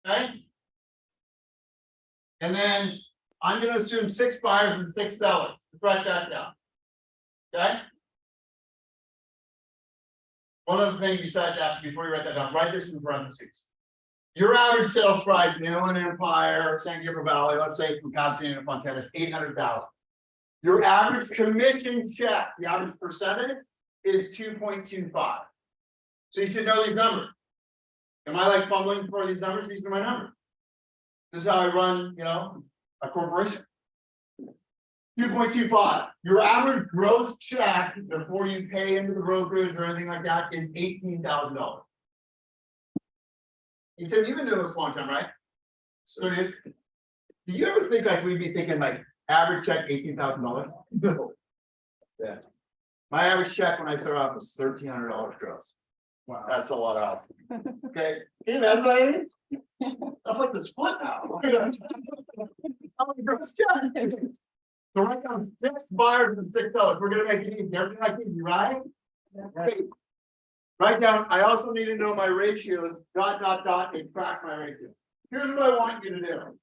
Okay. And then I'm going to assume 6 buyers and 6 sellers. Let's write that down. Okay. One other thing besides that, before you write that down, write this in parentheses. Your average sales price in the Inland Empire, San Gabriel Valley, let's say from Pasadena to Fontana, is $800,000. Your average commission check, the average percentage, is 2.25. So you should know these numbers. Am I like fumbling for these numbers? These are my numbers. This is how I run, a corporation. 2.25. Your average gross check before you pay into the brokerage or anything like that is $18,000. You said you've been doing this a long time, right? So it is. Do you ever think like we'd be thinking like average check $18,000? No. Yeah. My average check when I started off was $1,300 gross. Wow, that's a lot of hours. Okay, hey, everybody. That's like the split now. How many gross check? So write down 6 buyers and 6 sellers. We're gonna make it easy. Everything like easy, right? Okay. Write down. I also need to know my ratios. ... and track my ratios. Here's what I want you to do.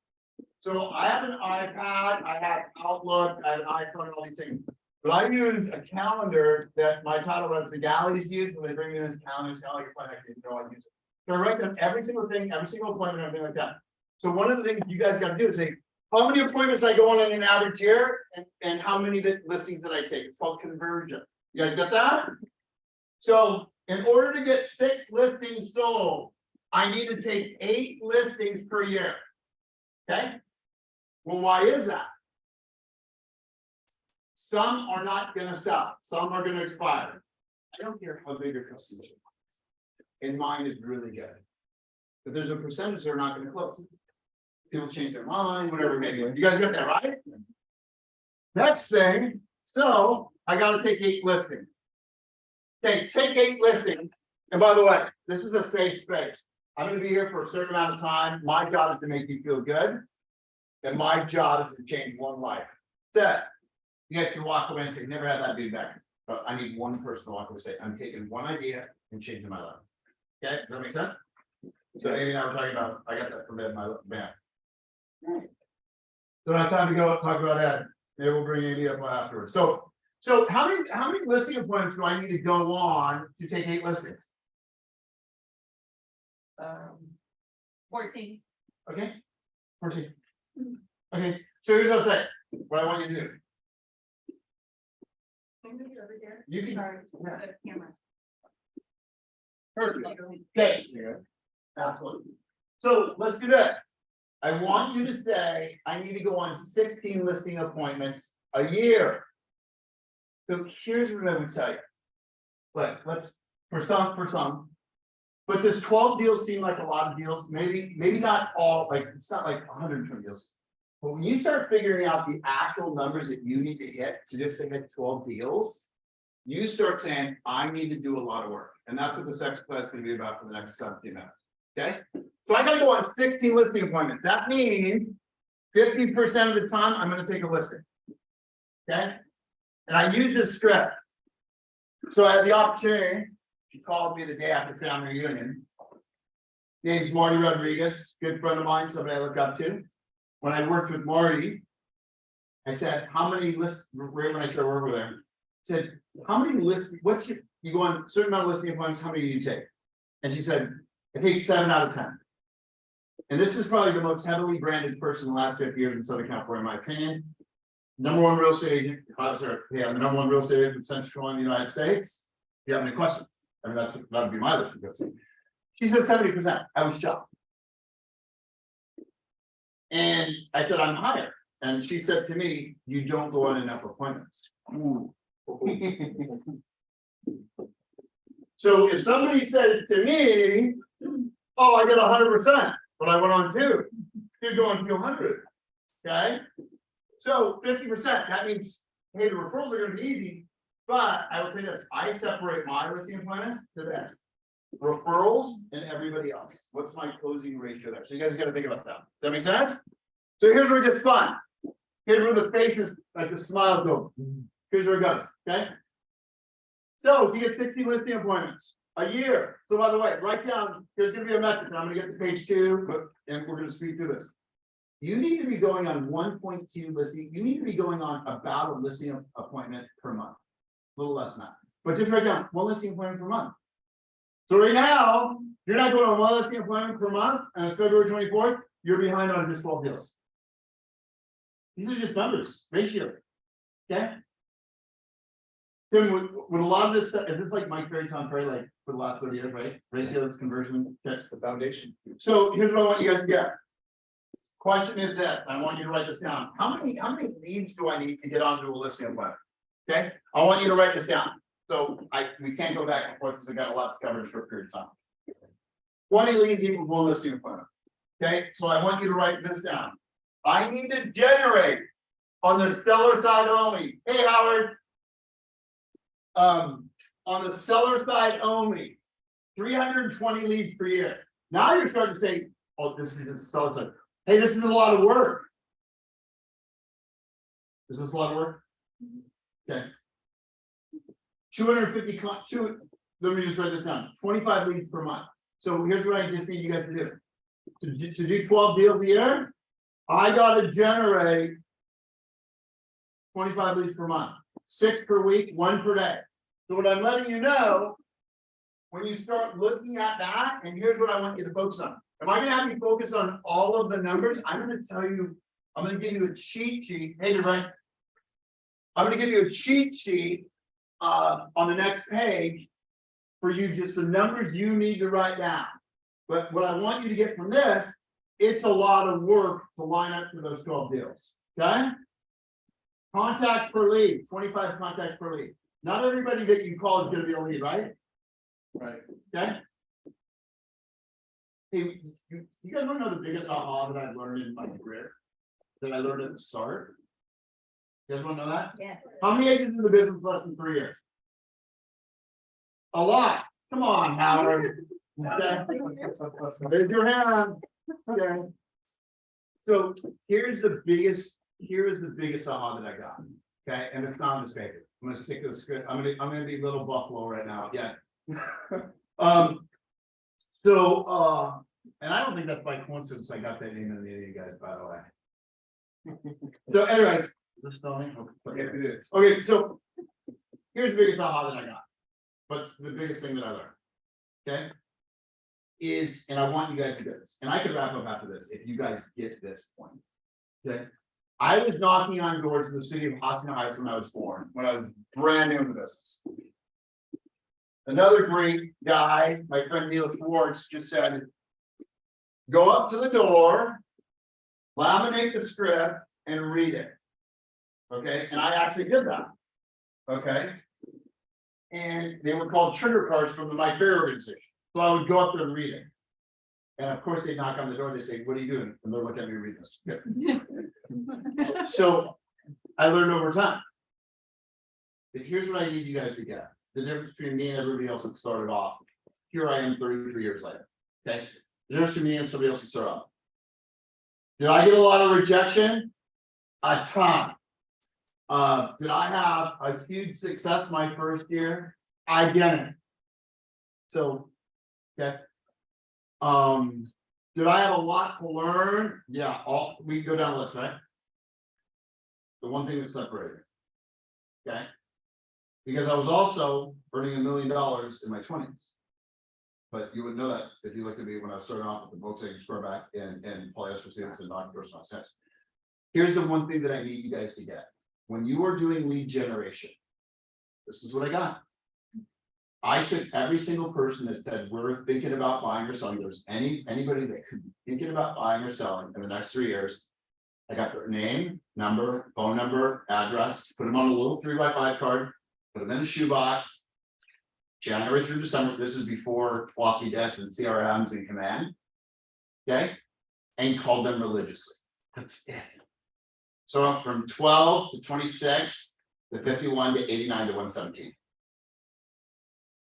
So I have an iPad. I have Outlook. I have an iPhone and all these things. But I use a calendar that my title reps the galleys use when they bring me this calendar. It's kind of like a plan. I can know I use it. So I write down every single thing, every single appointment, everything like that. So one of the things you guys got to do is say how many appointments I go on in an average year and how many listings that I take. It's called conversion. You guys got that? So in order to get 6 listings sold, I need to take 8 listings per year. Okay. Well, why is that? Some are not going to sell. Some are going to expire. I don't care how big your customers are. And mine is really good. But there's a percentage that are not going to close. People change their mind, whatever it may be. You guys got that right? Next thing. So I got to take 8 listings. Okay, take 8 listings. And by the way, this is a safe space. I'm going to be here for a certain amount of time. My job is to make you feel good. And my job is to change one life. Set. You guys can walk away and say, never had that feedback. But I need one person to walk away and say, I'm taking one idea and changing my life. Okay, does that make sense? So Amy and I were talking about, I got that from Ed, my band. Don't have time to go talk about Ed. Maybe we'll bring Amy up afterwards. So how many listing appointments do I need to go on to take 8 listings? 14. Okay, 14. Okay, so here's what I'll say. What I want you to do. You can. Sorry, Yeah. the camera. Perfect. Okay. Absolutely. So let's do that. I want you to say I need to go on 16 listing appointments a year. So here's what I would tell you. Let's for some. But does 12 deals seem like a lot of deals? Maybe not all, like it's not like 120 deals. But when you start figuring out the actual numbers that you need to hit to hit 12 deals, you start saying, I need to do a lot of work. And that's what this exercise is going to be about for the next 17 minutes. Okay. So I got to go on 16 listing appointments. That means 50% of the time I'm going to take a listing. Okay. And I use this script. So I had the opportunity. She called me the day after family reunion. Name's Marty Rodriguez, good friend of mine, somebody I look up to. When I worked with Marty, I said, how many lists, right when I started working with him, I said, how many lists, you go on a certain amount of listing appointments, how many do you take? And she said, I take 7 out of 10. And this is probably the most heavily branded person in the last 50 years in Southern California, in my opinion. #1 real estate agent, the #1 real estate agent in Central in the United States. If you have any questions, I mean, that would be my list. She said 70%. I was shocked. And I said, I'm higher. And she said to me, you don't go on enough appointments. So if somebody says to me, oh, I get 100%, but I went on 2, you're going 200. Okay. So 50%, that means, hey, the referrals are going to be easy. But I will tell you this, I separate my listing appointments to this. Referrals and everybody else. What's my closing ratio there? So you guys got to think about that. Does that make sense? So here's where it gets fun. Here's where the faces, like the smiles go. Here's where it goes. Okay. So you get 16 listing appointments. A year. So by the way, write down, there's gonna be a metric, and I'm gonna get to page 2, and we're gonna speed through this. You need to be going on 1.2 listing, you need to be going on about a listing appointment per month. A little less than that, but just write down 1 listing appointment per month. So right now, you're not going on 1 listing appointment per month, and it's February 24th, you're behind on just 12 deals. These are just numbers, ratio. Okay? Then with a lot of this stuff, is this like Mike Ferry, Tom Ferry, like for the last 30 years, right? Ratios, conversion, that's the foundation. So here's what I want you guys to get. Question is this, I want you to write this down. How many leads do I need to get onto a listing appointment? Okay, I want you to write this down. So we can't go back and forth because I got a lot to cover in a short period of time. 20 leads equals 1 listing appointment. Okay, so I want you to write this down. I need to generate on the seller side only. Hey, Howard. On the seller side only, 320 leads per year. Now you're starting to say, oh, this is the seller side. Hey, this is a lot of work. Is this a lot of work? Okay. 250, let me just write this down. 25 leads per month. So here's what I just need you guys to do. To do 12 deals a year, I got to generate 25 leads per month, 6 per week, 1 per day. So what I'm letting you know, when you start looking at that, and here's what I want you to focus on. Am I going to have you focus on all of the numbers? I'm going to tell you, I'm going to give you a cheat sheet. Hey, you're right. I'm going to give you a cheat sheet on the next page for you, just the numbers you need to write down. But what I want you to get from this, it's a lot of work to line up for those 12 deals. Okay? Contacts per lead, 25 contacts per lead. Not everybody that you call is going to be a lead, right? Right. Okay. Hey, you guys want to know the biggest aha that I've learned in my career? That I learned at the start? You guys want to know that? Yeah. How many agents in the business less than 3 years? A lot. Come on, Howard. Okay. Raise your hand. Okay. So here's the biggest aha that I got. Okay, and it's not on this paper. I'm gonna stick to the script. I'm gonna be little Buffalo right now. Yeah. And I don't think that's by coincidence I got that name in the you guys, by the way. So, anyways, is this spelling? Okay, it is. Okay, so here's the biggest aha that I got. But the biggest thing that I learned, okay, is, and I want you guys to get this, and I could wrap up after this if you guys get this point. Okay. I was knocking on doors in the city of Hacienda Heights when I was 4, when I was brand new in the business. Another great guy, my friend Neil Schwartz, just said, go up to the door, laminate the script, and read it. Okay, and I actually did that. Okay. And they were called trigger cards from the Mike Ferry organization. So I would go up there and read it. And of course, they knock on the door, they say, what are you doing? And they're looking at me read this. So I learned over time. But here's what I need you guys to get. The difference between me and everybody else that started off. Here I am 33 years later. Okay. The difference between me and somebody else that started off. Did I get a lot of rejection? A ton. Did I have a huge success my first year? I didn't. So, okay. Did I have a lot to learn? Yeah, we can go down the list, right? The one thing that separated. Okay. Because I was also earning $1 million in my 20s. But you would know that if you looked at me when I was starting off with the Volkswagen Sportback and polyester suits and non-personal sense. Here's the one thing that I need you guys to get. When you are doing lead generation, this is what I got. I took every single person that said we're thinking about buying or selling. There's anybody that could be thinking about buying or selling in the next 3 years. I got their name, number, phone number, address, put them on a little 3x5 card, put them in a shoebox. January through December. This is before floppy disks and CRMs and command. Okay, and called them religiously. That's it. So from 12 to 26 to 51 to 89 to 117.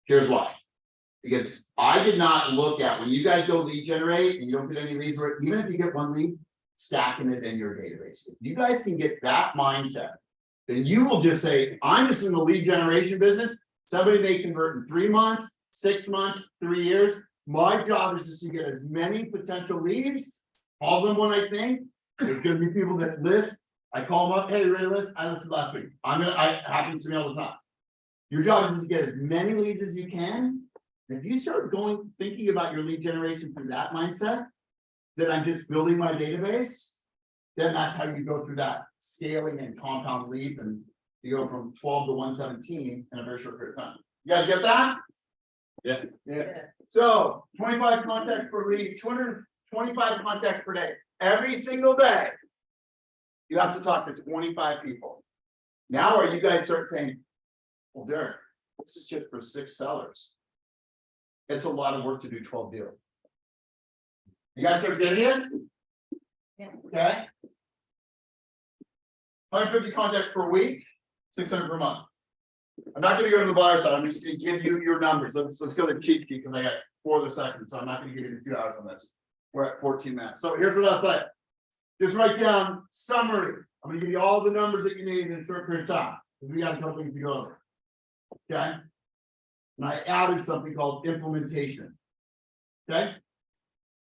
Here's why. Because I did not look at when you guys go lead generate and you don't get any leads, or even if you get one lead, stacking it in your database. If you guys can get that mindset, then you will just say, I'm just in the lead generation business. Somebody may convert in 3 months, 6 months, 3 years. My job is just to get as many potential leads. Call them when I think. There's gonna be people that list. I call them up, hey, ready to list? I listed last week. I happens to me all the time. Your job is to get as many leads as you can. If you start thinking about your lead generation through that mindset, that I'm just building my database, then that's how you go through that scaling and compound leap, and you go from 12 to 117 in a very short period of time. You guys get that? Yeah. So 25 contacts per lead, 225 contacts per day. Every single day, you have to talk to 25 people. Now, are you guys start saying, well, Derek, this is just for 6 sellers. It's a lot of work to do 12 deals. You guys are getting it? Yeah. Okay. 150 contacts per week, 600 per month. I'm not gonna go to the buyer side, I'm just gonna give you your numbers. Let's go to the cheat sheet, because I got 4 other seconds, so I'm not gonna give you the 2 hours on this. We're at 14 minutes. So here's what I'll say. Just write down summary. I'm gonna give you all the numbers that you need in a short period of time. We got a couple things to go over. Okay. And I added something called implementation. Okay.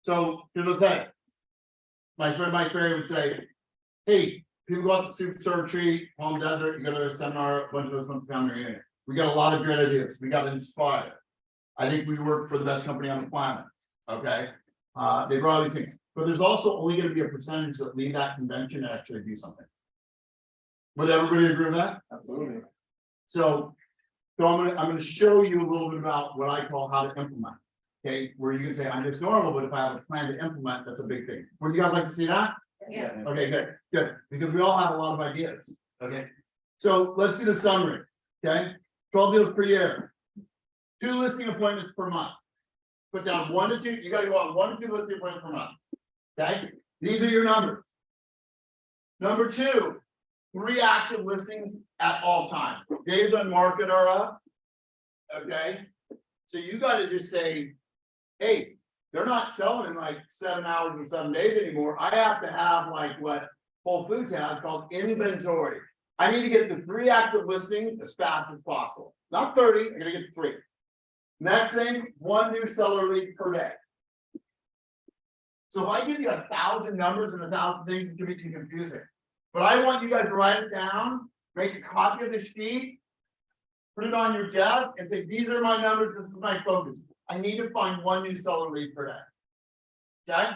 So here's what I say. My friend Mike Berry would say, hey, people go out to Superstar Retreat, Palm Desert, you go to a seminar, a bunch of those come down their unit. We got a lot of great ideas. We got inspired. I think we work for the best company on the planet. Okay. They brought all these things, but there's also only going to be a percentage that leave that convention and actually do something. Would everybody agree with that? Absolutely. So I'm gonna show you a little bit about what I call how to implement. Okay, where you can say, I'm just normal, but if I have a plan to implement, that's a big thing. Would you guys like to see that? Yeah. Okay, good, because we all have a lot of ideas. Okay, so let's do the summary. Okay, 12 deals per year, 2 listing appointments per month. Put down 1 to 2. You got to go on 1 to 2 listing appointments per month. Okay, these are your numbers. Number 2, 3 active listings at all times. Days on market are up. Okay, so you got to just say, hey, they're not selling in like 7 hours or 7 days anymore. I have to have like what Whole Foods has called inventory. I need to get to 3 active listings as fast as possible. Not 30, I'm gonna get to 3. Next thing, 1 new seller lead per day. So if I give you 1,000 numbers and 1,000 things, it can be too confusing. But I want you guys to write it down, make a copy of the sheet, put it on your desk, and say, these are my numbers, this is my focus. I need to find 1 new seller lead per day. Okay?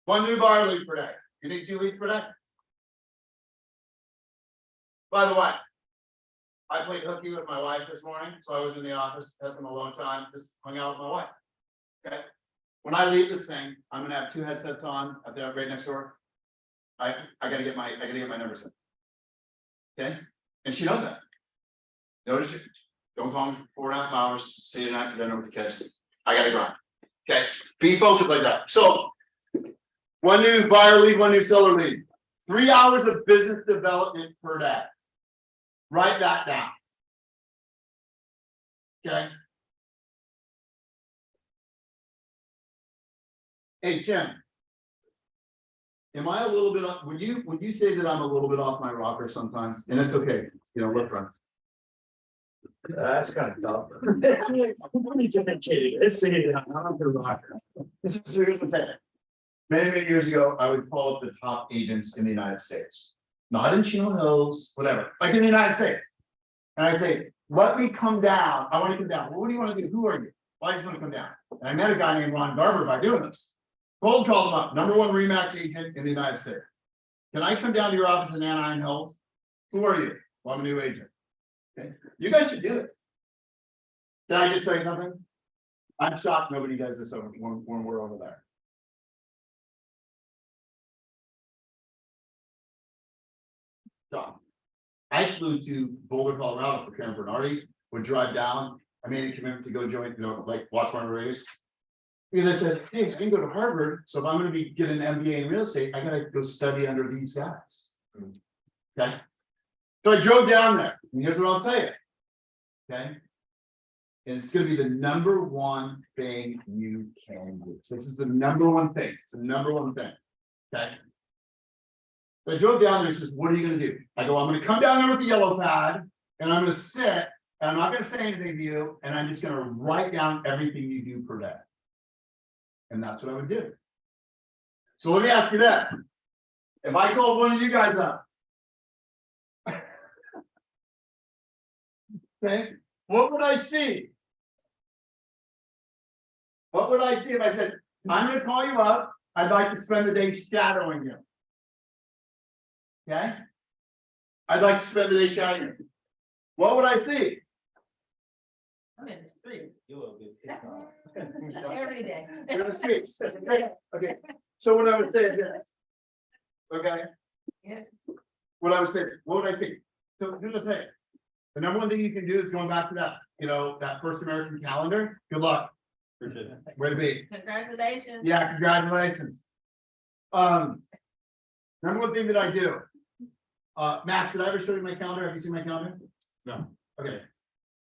1 new buyer lead per day. You need 2 leads per day. By the way, I played hooky with my wife this morning, so I was in the office, had them a long time, just hung out with my wife. Okay? When I leave this thing, I'm gonna have 2 headsets on up there right next door. I gotta get my numbers in. Okay? And she knows that. Notice it. Don't call me for 4.5 hours, see you after dinner with the kids. I gotta grind. Okay, be focused like that. So 1 new buyer lead, 1 new seller lead, 3 hours of business development per day. Write that down. Okay. Hey Tim, am I a little bit off? Would you say that I'm a little bit off my rocker sometimes? And it's okay, you know, we're friends. That's kind of tough. Let me differentiate. Let's see it. I'm the rocker. This is here's the thing. Many years ago, I would call up the top agents in the United States, not in Chino Hills, whatever, like in the United States. And I'd say, let me come down. I want to come down. Well, what do you want to do? Who are you? Well, I just want to come down. And I met a guy named Ron Garber by doing this. Cold called him up, #1 Remax agent in the United States. Can I come down to your office in Anaheim Hills? Who are you? Well, I'm a new agent. Okay. You guys should do it. Did I just say something? I'm shocked nobody does this over when we're over there. So I flew to Boulder, Colorado for Karen Bernardi, would drive down. I made a commitment to go join, like watch one of the race. Because I said, hey, I can go to Harvard, so if I'm going to get an MBA in real estate, I gotta go study under these guys. Okay. So I drove down there, and here's what I'll tell you. Okay. And it's going to be the #1 thing you can do. This is the #1 thing. It's the #1 thing. Okay. So I drove down there and says, what are you going to do? I go, I'm going to come down there with the yellow pad and I'm going to sit and I'm not gonna say anything to you, and I'm just gonna write down everything you do per day. And that's what I would do. So let me ask you that. If I called one of you guys up. Okay, what would I see? What would I see if I said, I'm gonna call you up, I'd like to spend the day shadowing you? Okay? I'd like to spend the day shadowing you. What would I see? I'm in the street You will be. every day. In the streets. Okay, so what I would say is this. Okay? Yeah. What I would say, what would I say? So here's the thing. The number one thing you can do is going back to that, that first American calendar. Good luck. Appreciate it. Way to be. Congratulations. Yeah, congratulations. Number one thing that I do. Max, did I ever show you my calendar? Have you seen my calendar? No. Okay.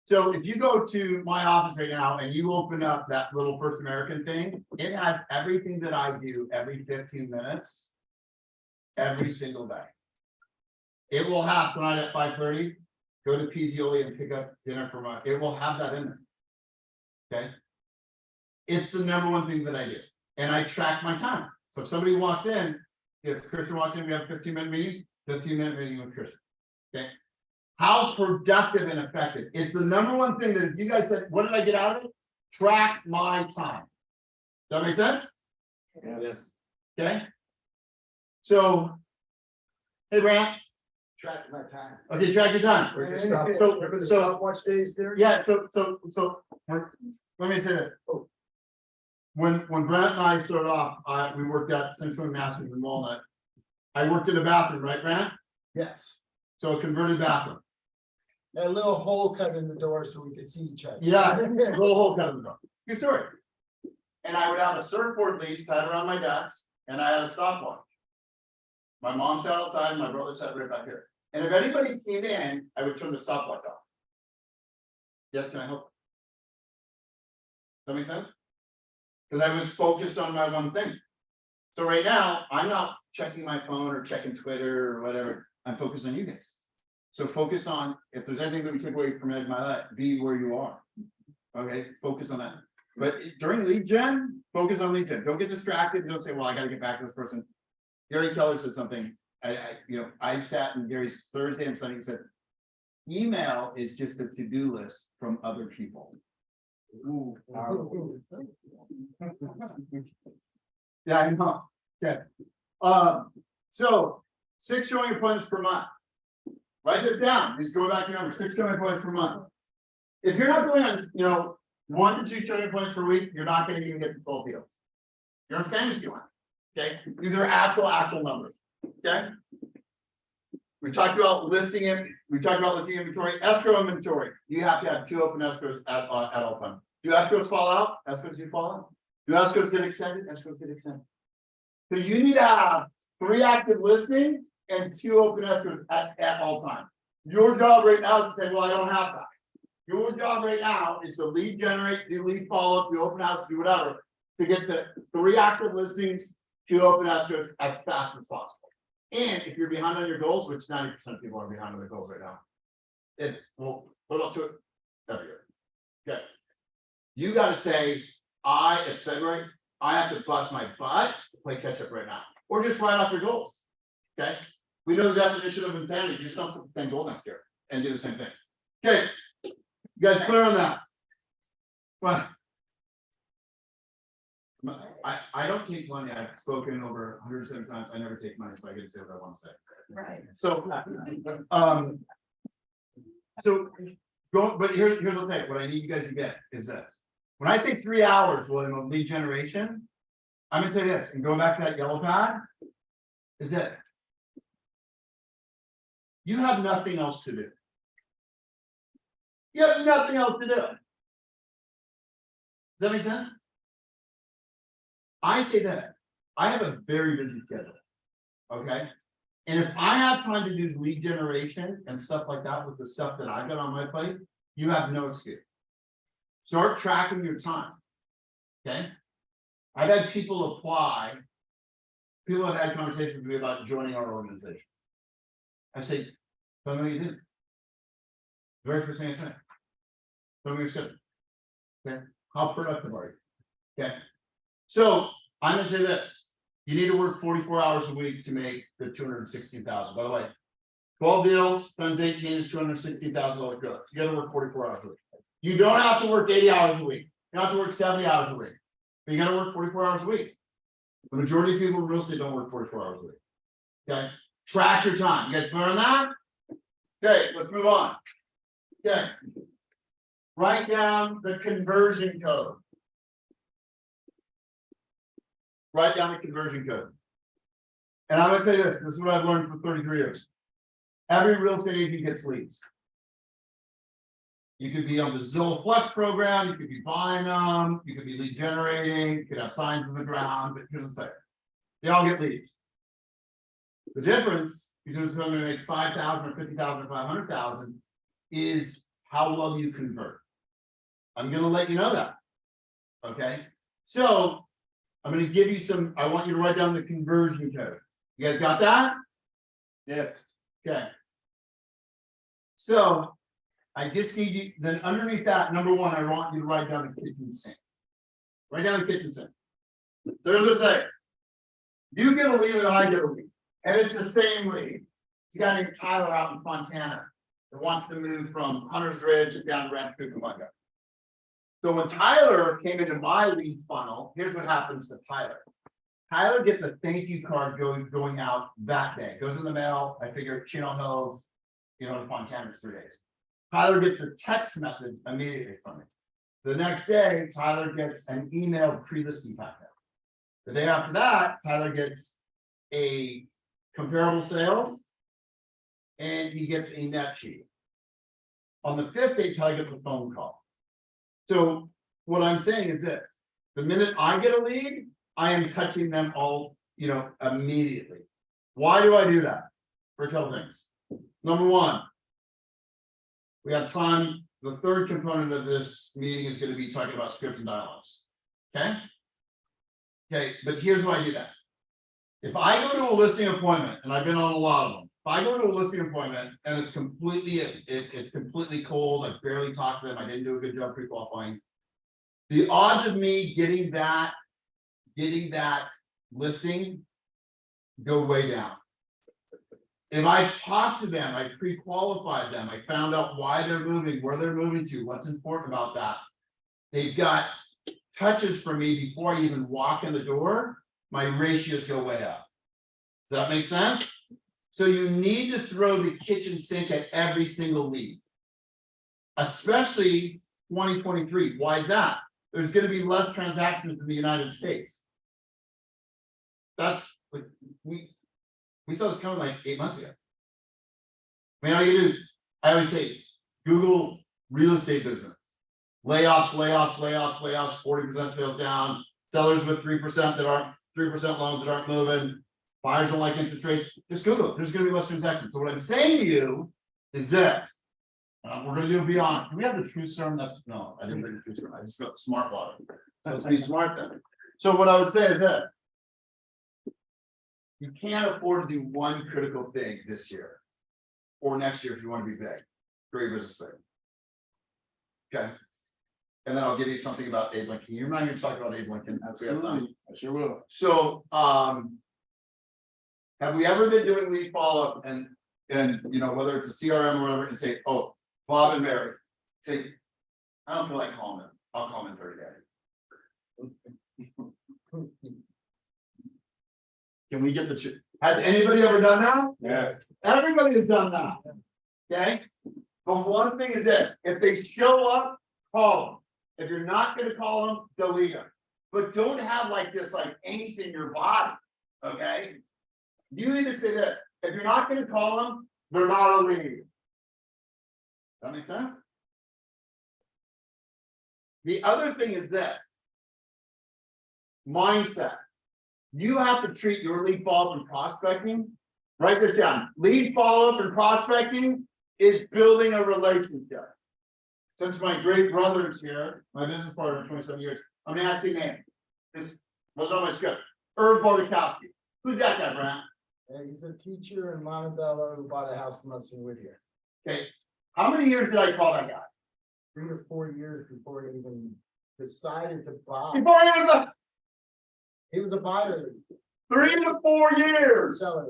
So if you go to my office right now and you open up that little First American thing, it has everything that I do every 15 minutes. Every single day. It will have tonight at 5:30. Go to Pizzioli and pick up dinner for my, it will have that in there. Okay. It's the number one thing that I do. And I track my time. So if somebody walks in, if Christian walks in, we have a 15-minute meeting, 15-minute meeting with Christian. Okay. How productive and effective. It's the number one thing that if you guys said, what did I get out of it? Track my time. Does that make sense? Yes. Okay. So, hey, Brant. Track my time. Okay, track your time. Where's your stop? So- Remember the so- stopwatch days there? Yeah, so, let me say this. When Brent and I started off, we worked at Central Masters in Walnut. I worked in a bathroom, right, Brent? Yes. So a converted bathroom. That little hole cut in the door so we could see each other. Yeah, little hole cut in the door. Good story. And I would have a surfboard leash tied around my desk, and I had a stopwatch. My mom sat outside, my brother sat right back here. And if anybody came in, I would turn the stopwatch off. Yes, can I help? That make sense? Because I was focused on my one thing. So right now, I'm not checking my phone or checking Twitter or whatever. I'm focused on you guys. So focus on, if there's anything that we take away from my life, be where you are. Okay, focus on that. But during lead gen, focus on lead gen. Don't get distracted. Don't say, well, I got to get back to this person. Gary Keller said something. I sat in Gary's Thursday and Sunday. He said, email is just a to-do list from other people. Ooh, powerful. Yeah, I know. Okay. So 6 showing appointments per month. Write this down. Just go back to number 6 showing appointments per month. If you're not going on, 1 to 2 showing appointments per week, you're not going to even get the full field. You're in fantasy line. Okay, these are actual numbers. Okay. We talked about listing it. We talked about listing inventory, escrow inventory. You have to have 2 open escrows at all times. Do escrows fall out? Escrows do fall out. Do escrows get extended? Escrows get extended. So you need to have 3 active listings and 2 open escrows at all times. Your job right now is to say, well, I don't have that. Your job right now is to lead generate, do lead follow up, do open house, do whatever, to get to 3 active listings, 2 open escrows as fast as possible. And if you're behind on your goals, which 90% of people are behind on their goals right now, it's, well, what about 2 every year? Okay. You got to say, it's February, I have to bust my butt to play catch up right now, or just write off your goals. Okay. We know the definition of insanity. You just don't set the same goal next year and do the same thing. Okay. You guys clear on that? What? I don't take money. I've spoken over 107 times. I never take money, so I get to say what I want to say. Right. So go, but here's the thing. What I need you guys to get is this. When I say 3 hours, William, of lead generation, I'm gonna tell you this, and going back to that yellow pad, is it. You have nothing else to do. You have nothing else to do. Does that make sense? I say that I have a very busy schedule. Okay. And if I have time to do lead generation and stuff like that with the stuff that I've got on my plate, you have no excuse. Start tracking your time. Okay. I've had people apply. People have had conversations with me about joining our organization. I say, tell me what you did. Very first thing I say, Some of you said. Okay, how productive are you? Okay, so I'm gonna say this, you need to work 44 hours a week to make the 216,000, by the way. 12 deals, times 18 is $216,000 gross, you gotta work 44 hours a week. You don't have to work 80 hours a week, you don't have to work 70 hours a week, but you gotta work 44 hours a week. The majority of people in real estate don't work 44 hours a week. Okay, track your time, you guys clear on that? Okay, let's move on. Okay. Write down the conversion code. Write down the conversion code. And I'm gonna tell you this is what I've learned for 33 years. Every real estate agent gets leads. You could be on the Zillow Flex program, you could be buying them, you could be lead generating, you could have signs in the ground, but here's the thing. They all get leads. The difference between someone who makes 5,000 or 50,000 or 500,000 is how well you convert. I'm gonna let you know that. Okay, so I'm gonna give you some, I want you to write down the conversion code. You guys got that? Yes. Okay. So I just need you, then underneath that, number one, I want you to write down the kitchen sink. Write down the kitchen sink. So here's what I say. You get a lead and I get a lead. And it's the same lead. It's a guy named Tyler out in Montana that wants to move from Hunter's Ridge down to Rancho Cucamonga. So when Tyler came into my lead funnel, here's what happens to Tyler. Tyler gets a thank you card going out that day. Goes in the mail. I figure Chino Hills, to Montana is 3 days. Tyler gets a text message immediately from me. The next day, Tyler gets an emailed pre-listing packet. The day after that, Tyler gets a comparable sales and he gets a net sheet. On the 5th day, Tyler gets a phone call. So what I'm saying is this, the minute I get a lead, I am touching them all, immediately. Why do I do that? For a couple things. Number one, we have time. The third component of this meeting is going to be talking about scripts and dialogues. Okay. Okay, but here's why I do that. If I go to a listing appointment, and I've been on a lot of them, if I go to a listing appointment and it's completely cold, I barely talked to them, I didn't do a good job pre-qualifying. The odds of me getting that listing go way down. If I talk to them, I pre-qualified them, I found out why they're moving, where they're moving to, what's important about that. They've got touches for me before I even walk in the door, my ratios go way up. Does that make sense? So you need to throw the kitchen sink at every single lead. Especially 2023. Why is that? There's going to be less transactions in the United States. That's like we saw this coming like 8 months ago. I mean, all you do, I always say, Google real estate business. Layoffs, 40% sales down, sellers with 3% that aren't 3% loans that aren't moving, buyers don't like interest rates. Just Google it. There's going to be less transactions. So what I'm saying to you is that we're going to do beyond. Do we have the truth serum? That's no, I didn't bring the truth serum. I just got the smart water. So let's be smart then. So what I would say is that you can't afford to do one critical thing this year or next year if you want to be big for your business thing. Okay. And then I'll give you something about Abe Lincoln. You remind me to talk about Abe Lincoln. Absolutely. I sure will. So, have we ever been doing lead follow-up and whether it's a CRM or whatever, and say, oh, Bob and Mary, say, I don't feel like calling them. I'll call them in 30 days. Can we get the truth? Has anybody ever done that? Yes. Everybody has done that. Okay. But one thing is this, if they show up, call them. If you're not going to call them, delete them. But don't have like this angst in your body. Okay. You either say this, if you're not going to call them, they're not a lead. That makes sense? The other thing is this. Mindset. You have to treat your lead follow-up and prospecting. Write this down. Lead follow-up and prospecting is building a relationship. Since my great brother is here, my business partner for 27 years, I'm gonna ask you a name. This was on my script. Irv Bordakowski. Who's that guy, Brant? He's a teacher in Montebello who bought a house from us in Whittier. Okay. How many years did I call that guy? 3 to 4 years before he even decided to buy. Before even the He was a buyer. 3 to 4 years. Seller.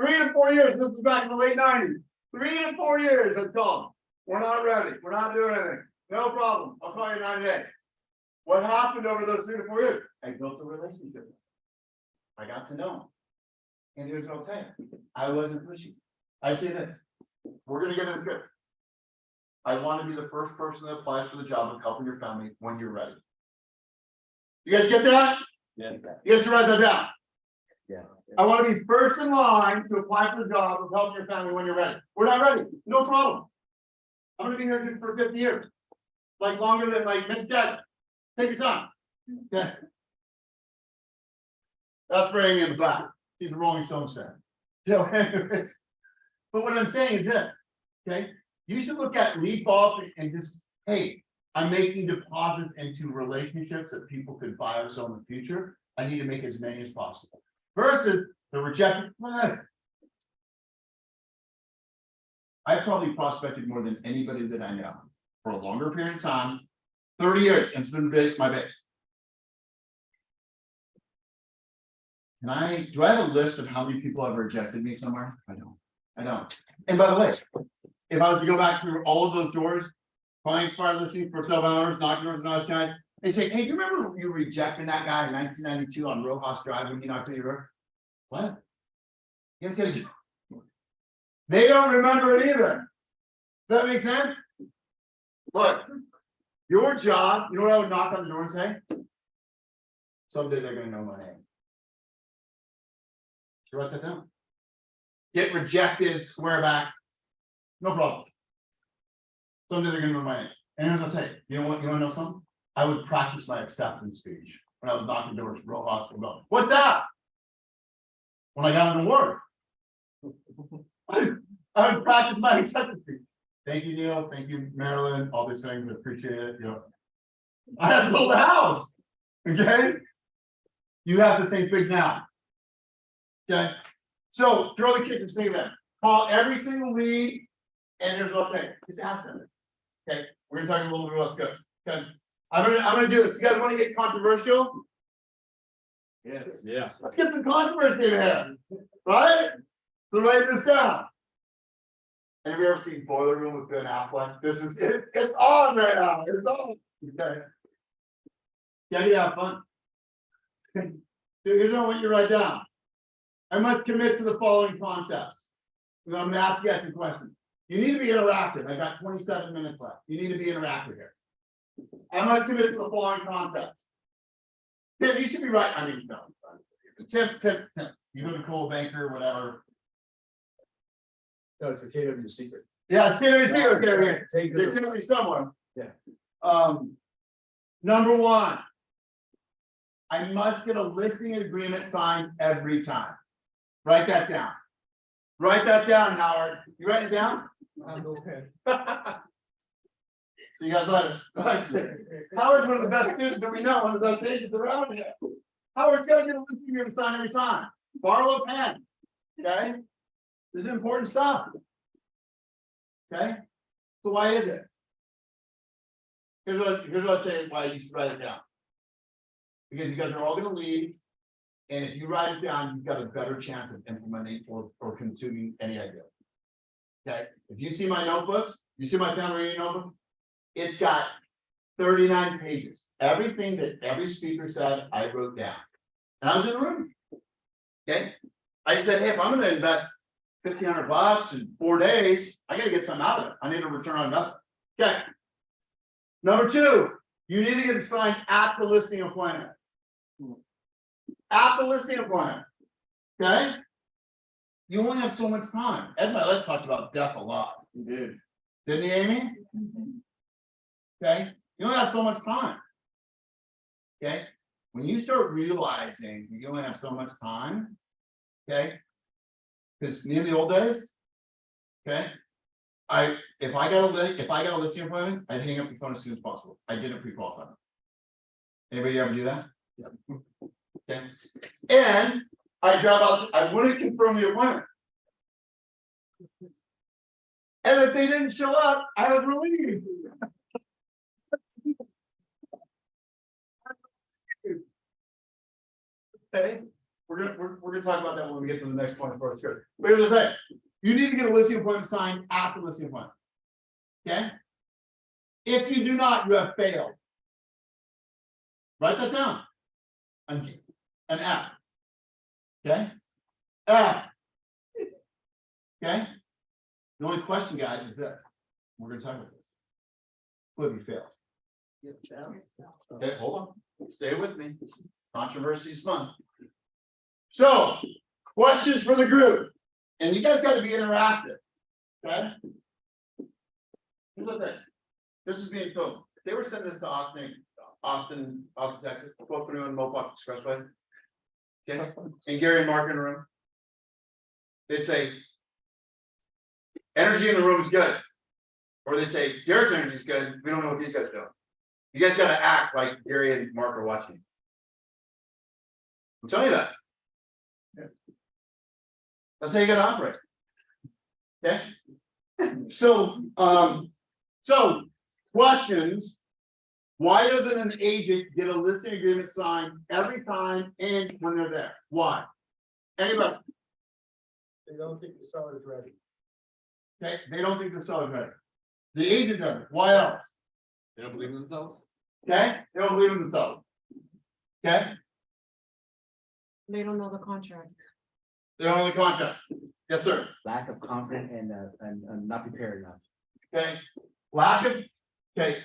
3 to 4 years. This is back in the late 90s. 3 to 4 years. I've called. We're not ready. We're not doing anything. No problem. I'll call you in 90 days. What happened over those 3 to 4 years? I built a relationship. I got to know him. And here's what I'll say. I wasn't pushy. I'd say this. We're gonna get into this. I want to be the first person that applies for the job of helping your family when you're ready. You guys get that? Yes. You guys should write that down. Yeah. I want to be first in line to apply for the job of helping your family when you're ready. We're not ready, no problem. I'm gonna be here for 50 years. Like longer than like Mitch Jagger. Take your time. Okay. That's bringing in the back. He's a Rolling Stones fan. So anyways, but what I'm saying is this, okay? You should look at leap off and just, hey, I'm making deposits into relationships that people could buy or sell in the future. I need to make as many as possible. Versus the rejected flag. I probably prospected more than anybody that I know for a longer period of time, 30 years, and it's been my base. Do I have a list of how many people have rejected me somewhere? I don't. And by the way, if I was to go back through all of those doors, clients started listening for 7 hours, knock doors, not guys, they say, hey, do you remember you rejecting that guy in 1992 on Rojas Drive when he knocked on your door? What? You guys gotta get. They don't remember it either. Does that make sense? Look, your job, you know what I would knock on the door and say? Someday they're gonna know my name. Should write that down. Get rejected, square back. No problem. Someday they're gonna know my name. And here's what I'll tell you. You know what? You wanna know something? I would practice my acceptance speech when I was knocking doors real hospital. What's that? When I got an award. I would practice my acceptance speech. Thank you, Neil. Thank you, Marilyn. All these things, I appreciate it. You know, I have sold a house. Okay. You have to think big now. Okay. So throw the kitchen sink there. Call every single lead. And here's what I'll take. Just ask them. Okay. We're gonna talk a little bit about skills. Okay. I'm gonna do this. You guys want to get controversial? Yes. Yeah. Let's get some controversy in here. Right? So write this down. Have you ever seen Boiler Room with Ben Affleck? This is it's on right now. It's on. Okay. Yeah, you have fun. So here's what I want you to write down. I must commit to the following concepts. And I'm gonna ask you guys some questions. You need to be interactive. I got 27 minutes left. You need to be interactive here. I must commit to the following concepts. Tim, you should be right. I mean, no. Tim. You go to Cold Banker, whatever. No, it's the KW secret. Yeah, it's getting secret there. Take It's the, gonna be somewhere. Yeah. Number one. I must get a listing agreement signed every time. Write that down. Write that down, Howard. You write it down? Okay. So you guys let it. Howard's one of the best students that we know, one of the best agents around here. Howard's gotta get a listing agreement signed every time. Borrow a pen. Okay? This is important stuff. Okay? So why is it? Here's what I'd say why you should write it down. Because you guys are all gonna leave. And if you write it down, you've got a better chance of implementing or consuming any idea. Okay, if you see my notebooks, you see my family reading notebook, it's got 39 pages. Everything that every speaker said, I wrote down. And I was in the room. Okay, I said, hey, if I'm gonna invest $1,500 in 4 days, I gotta get something out of it. I need a return on investment. Okay. Number two, you need to get it signed at the listing appointment. At the listing appointment. Okay. You only have so much time. Ed Milet talked about death a lot. He did. Didn't he, Amy? Okay. You only have so much time. Okay. When you start realizing you only have so much time, okay. Because me in the old days, okay. If I got a listing appointment, I'd hang up the phone as soon as possible. I didn't pre-qualify. Anybody ever do that? Yeah. Okay. And I drive out, I wouldn't confirm the appointment. And if they didn't show up, I was relieved. Okay, we're gonna talk about that when we get to the next 24 script. But here's the thing, you need to get a listing appointment signed after listing appointment. Okay? If you do not, you have failed. Write that down. An F. Okay? F. Okay? The only question, guys, is this. We're gonna talk about this. Who have you failed? Okay, hold on. Stay with me. Controversy is fun. So, questions for the group. And you guys gotta be interactive. Okay? Here's the thing. This is being filmed. If they were sending this to Austin, Texas, Pocono and Mopoc Expressway. Okay, and Gary and Mark in the room. They'd say. Energy in the room is good. Or they say, Derek's energy is good. We don't know what these guys are doing. You guys gotta act like Gary and Mark are watching. I'm telling you that. That's how you gotta operate. Okay? So questions. Why doesn't an agent get a listing agreement signed every time and when they're there? Why? Anybody? They don't think the seller's ready. Okay, they don't think the seller's ready. The agent doesn't. Why else? They don't believe in themselves? Okay, they don't believe in themselves. Okay, They don't know the contract. they don't know the contract. Yes, sir. Lack of confidence and not prepared enough. Okay, lack of, okay.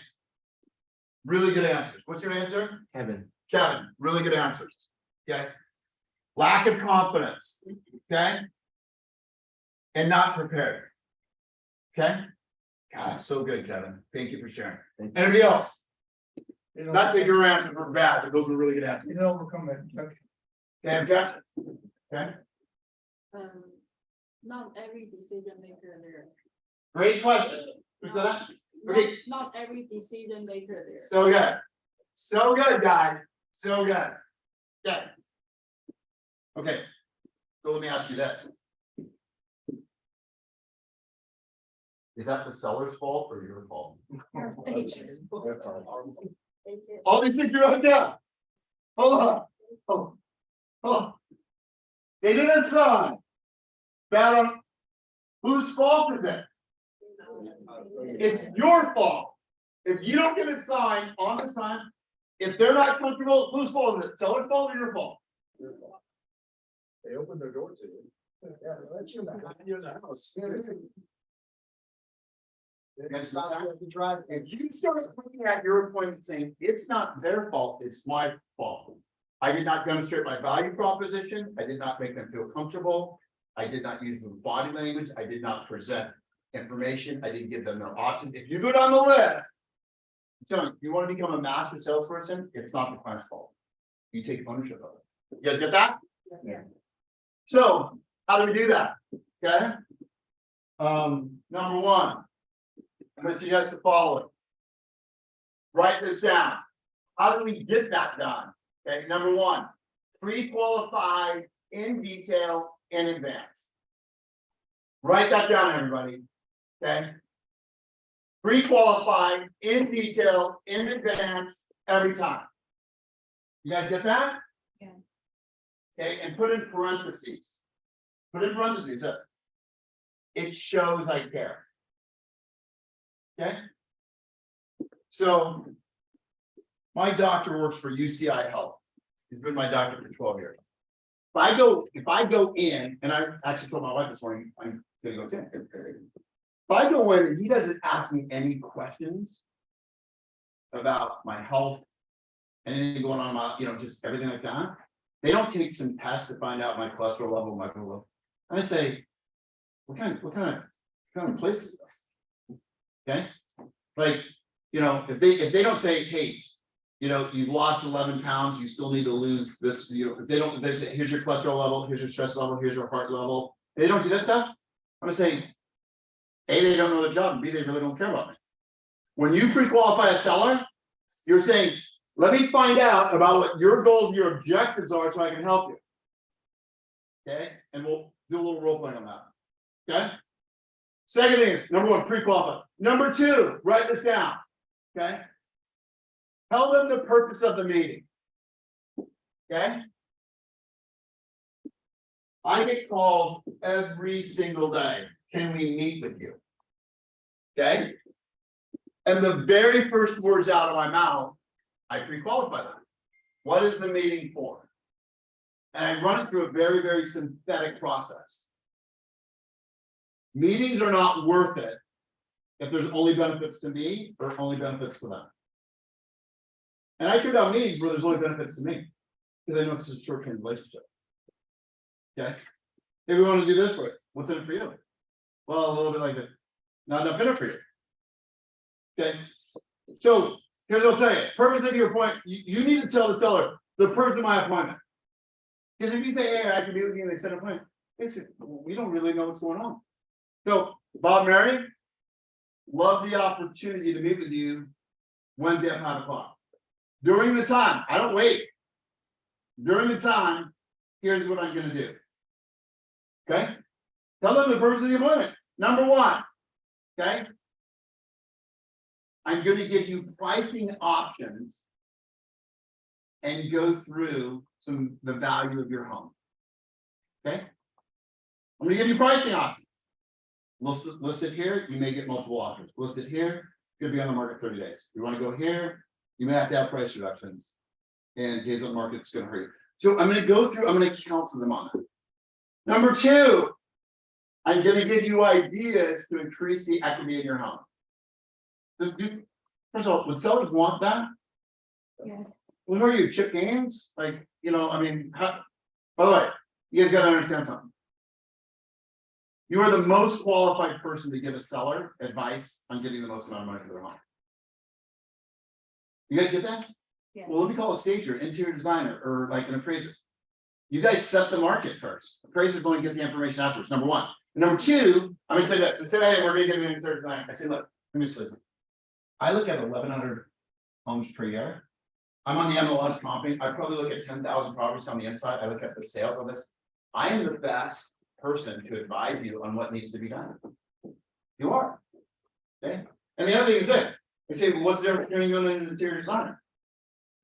Really good answers. What's your answer? Kevin, Kevin, really good answers. Okay. Lack of confidence. Okay. And not prepared. Okay. God, so good, Kevin. Thank you for sharing. Thank you. Anybody else? They don't- Not that your answers were bad, but those were really good answers. You know, overcome that. Okay, objection. Okay, Not every decision maker there. great question. Who said that? Okay. Not every decision maker there. So good. So good, guys. So good. Yeah. Okay. So let me ask you this. Is that the seller's fault or your fault? All these things you wrote down. Hold on. Oh. They didn't sign. Bad on. Whose fault is it? It's your fault. If you don't get it signed on the time, if they're not comfortable, whose fault is it? Seller's fault or your fault? They opened their door to you. Yeah, that's your house. Guys got that? If you start looking at your appointment saying, it's not their fault, it's my fault. I did not demonstrate my value proposition. I did not make them feel comfortable. I did not use the body language. I did not present information. I didn't give them their options. If you go down the list, I'm telling you, if you want to become a master salesperson, it's not the client's fault. You take ownership of it. You guys get that? Yeah. So how do we do that? Okay. Number one, I'm going to suggest the following. Write this down. How do we get that done? Okay, number one, pre-qualify in detail in advance. Write that down, everybody. Okay. Pre-qualify in detail in advance every time. You guys get that? Yeah. Okay, and put in parentheses. Put in parentheses. It shows I care. Okay. So my doctor works for UCI Health. He's been my doctor for 12 years. If I go in, and I actually told my wife this morning, I'm gonna go in. If I go in and he doesn't ask me any questions about my health, anything going on, my, just everything like that, they don't take some tests to find out my cholesterol level, my blood level. I say, what kind of place is this? Okay, like, if they don't say, hey, you've lost 11 pounds, you still need to lose this, if they say, here's your cholesterol level, here's your stress level, here's your heart level. If they don't do that stuff, I'm gonna say, A, they don't know the job, and B, they really don't care about me. When you pre-qualify a seller, you're saying, let me find out about what your goals, your objectives are so I can help you. Okay, and we'll do a little role playing on that. Okay. Second thing is, number one, pre-qualify. Number two, write this down. Okay. Tell them the purpose of the meeting. Okay. I get calls every single day. Can we meet with you? Okay? And the very first words out of my mouth, I pre-qualify them. What is the meeting for? And I run it through a very, very synthetic process. Meetings are not worth it if there's only benefits to me or only benefits to them. And I turn down meetings where there's only benefits to me, because I know it's a short-term relationship. Okay, if we want to do this for it, what's in it for you? Well, a little bit like that, not enough in it for you. Okay, so here's what I'll tell you, purpose of your point, you need to tell the seller the purpose of my appointment. Because if you say, hey, I can be with you and they set an appointment, they say, we don't really know what's going on. So, Bob, Mary, love the opportunity to meet with you Wednesday at 5 o'clock. During the time, I don't wait. During the time, here's what I'm gonna do. Okay? Tell them the purpose of the appointment. Number one, okay? I'm gonna give you pricing options and go through the value of your home. Okay? I'm gonna give you pricing options. List it here, you may get multiple offers. List it here, could be on the market 30 days. You want to go here, you may have to have price reductions. And days on the market, it's gonna hurt you. So I'm gonna go through, I'm gonna counsel them on that. Number two, I'm gonna give you ideas to increase the equity in your home. First of all, would sellers want that? Yes. When were you, Chip Gaines? Like, you know, I mean, by the way, you guys gotta understand something. You are the most qualified person to give a seller advice on getting the most amount of money for their home. You guys get that? Yeah. Well, let me call a stager, interior designer, or like an appraiser. You guys set the market first. Appraisers going to get the information afterwards, number one. Number two, I'm gonna say that, say, hey, we're gonna get an interior designer. I say, look, let me just listen. I look at 1,100 homes per year. I'm on the MLS company. I probably look at 10,000 properties on the inside. I look at the sales of this. I am the best person to advise you on what needs to be done. You are. Okay. And the other thing is this, they say, well, what's the difference between going into an interior designer?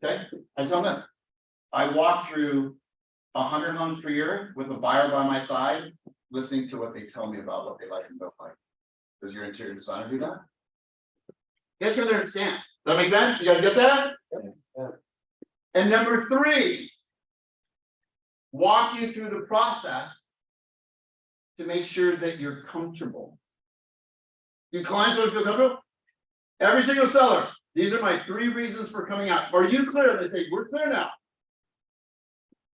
Okay, I tell them this. I walk through 100 homes per year with a buyer by my side, listening to what they tell me about what they like and don't like. Does your interior designer do that? You guys gotta understand. Does that make sense? You guys get that? Yeah. And number three, walk you through the process to make sure that you're comfortable. Do clients want to feel comfortable? Every single seller, these are my 3 reasons for coming out. Are you clear? They say, we're clear now.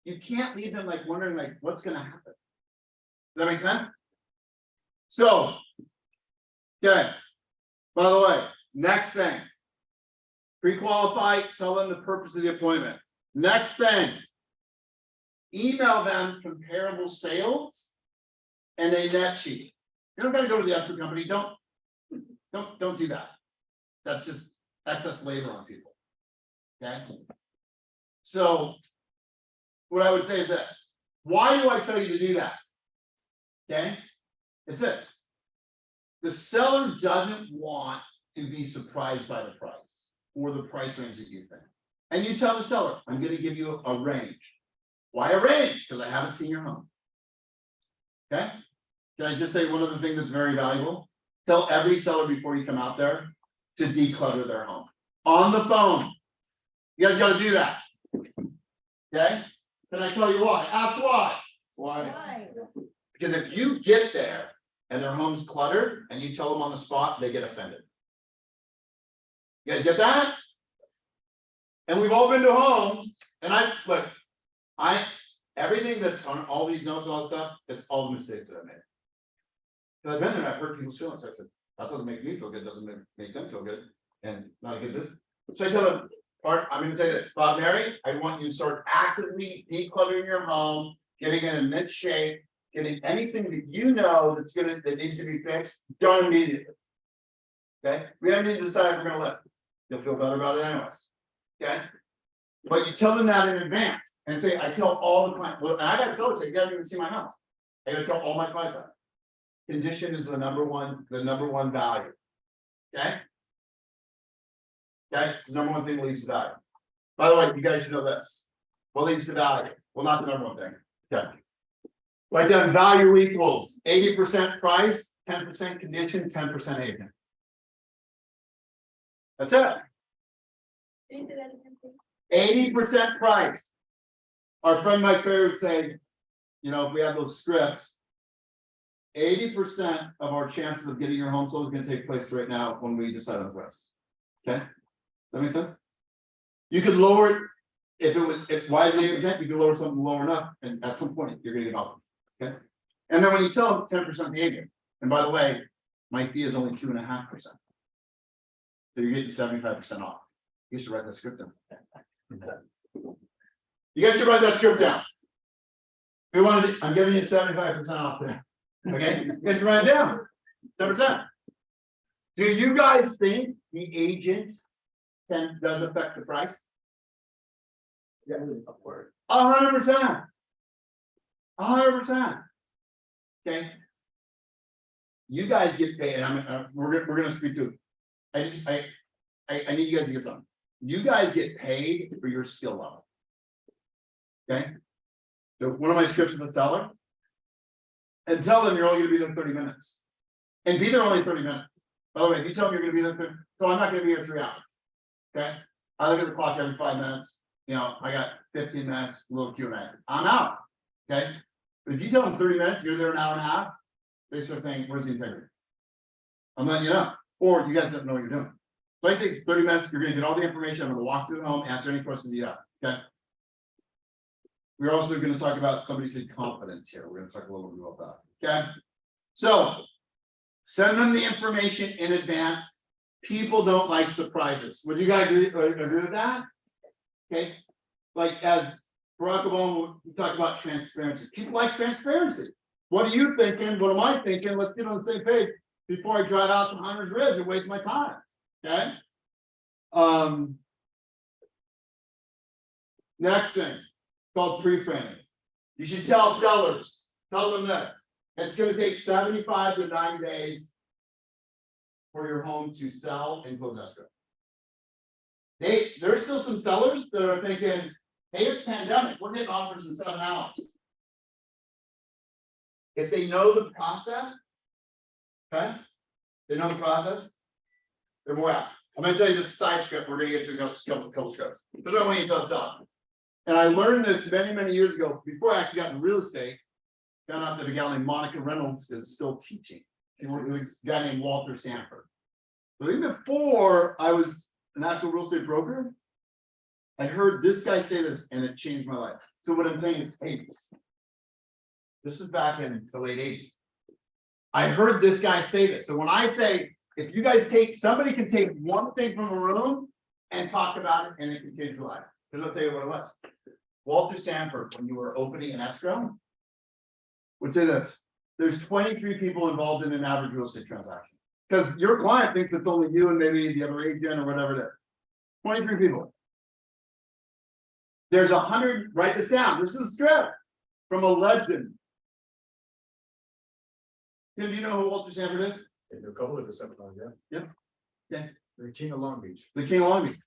You can't leave them like wondering like what's gonna happen. Does that make sense? So, okay. By the way, next thing. Pre-qualify, tell them the purpose of the appointment. Next thing. Email them comparable sales and a net sheet. You don't gotta go to the escrow company. Don't do that. That's just excess labor on people. Okay. So what I would say is this. Why do I tell you to do that? Okay, it's this. The seller doesn't want to be surprised by the price or the price range that you think. And you tell the seller, I'm going to give you a range. Why a range? Because I haven't seen your home. Okay. Can I just say one other thing that's very valuable? Tell every seller before you come out there to declutter their home. On the phone. You guys got to do that. Okay. Can I tell you why? Ask why. Why? Because if you get there and their home's cluttered and you tell them on the spot, they get offended. You guys get that? And we've all been to homes, and everything that's on all these notes, all that stuff, it's all the mistakes that I made. Because I've been there, I've hurt people's feelings. I said, that doesn't make me feel good, doesn't make them feel good, and not a good business. So I tell them, Art, I'm gonna tell you this, Bob, Mary, I want you to start actively decluttering your home, getting it in mint shape, getting anything that you know that needs to be fixed, done immediately. Okay, we haven't even decided we're gonna live. You'll feel better about it anyways. Okay, but you tell them that in advance and say, I tell all the clients, well, and I gotta tell them, say, you haven't even seen my house. I gotta tell all my clients that. Condition is the number one value. Okay. Okay, it's the number one thing that leads to value. By the way, you guys should know this. What leads to value? Well, not the number one thing. Okay. Write down value equals 80% price, 10% condition, 10% agent. That's it. Can you say that again, please? 80% price. Our friend Mike Perry would say, you know, if we have those scripts. 80% of our chances of getting your home sold is going to take place right now when we decide on the price. Okay? That makes sense? You could lower it if it was, why is it 8%? You could lower something lower enough, and at some point you're gonna get off. Okay? And then when you tell them 10% the agent, and by the way, my fee is only 2.5%. So you're getting 75% off. You should write that script down. You guys should write that script down. We wanted, I'm giving you 75% off there. Okay, you guys should write it down. 7%. Do you guys think the agent does affect the price? Yeah, upward. 100%. 100%. Okay. You guys get paid, and we're gonna speak to it. I need you guys to get something. You guys get paid for your skill level. Okay. So one of my scripts with the seller. And tell them you're only gonna be there 30 minutes. And be there only 30 minutes. By the way, if you tell them you're gonna be there 30, so I'm not gonna be here 3 hours. Okay. I look at the clock every 5 minutes. You know, I got 15 minutes, a little Q&A. I'm out. Okay. But if you tell them 30 minutes, you're there an hour and a half, they start saying, where's the integrity? I'm letting you know. Or you guys don't know what you're doing. So I think 30 minutes, you're gonna get all the information. I'm gonna walk through the home, answer any questions you have. Okay. We're also gonna talk about, somebody said confidence here. We're gonna talk a little bit about that. Okay. So send them the information in advance. People don't like surprises. Would you guys agree with that? Okay, like as Barack Obama, we talk about transparency. People like transparency. What are you thinking? What am I thinking? Let's get on the same page before I drive out to Hunter's Ridge and waste my time. Okay. Next thing called pre-framing. You should tell sellers, tell them that it's going to take 75 to 90 days for your home to sell and close escrow. There's still some sellers that are thinking, hey, it's pandemic, we're getting offers in 7 hours. If they know the process, okay, they know the process, they're more apt. I'm gonna tell you just a side script, we're gonna get to a couple scripts. But I don't want you to tell seller. And I learned this many years ago, before I actually got into real estate, found out that a gal named Monica Reynolds is still teaching. She worked with a guy named Walter Sanford. So even before I was an actual real estate broker, I heard this guy say this and it changed my life. So what I'm saying is, this is back in the late 80s. I heard this guy say this. So when I say, if you guys somebody can take one thing from a room and talk about it and it can change your life. Because I'll tell you what it was. Walter Sanford, when you were opening an escrow, would say this: there's 23 people involved in an average real estate transaction. Because your client thinks it's only you and maybe the other agent or whatever it is. 23 people. There's 100, write this down. This is a script from a legend. Tim, do you know who Walter Sanford is? A couple of the seminars, yeah. Okay. The King of Long Beach. The King of Long Beach.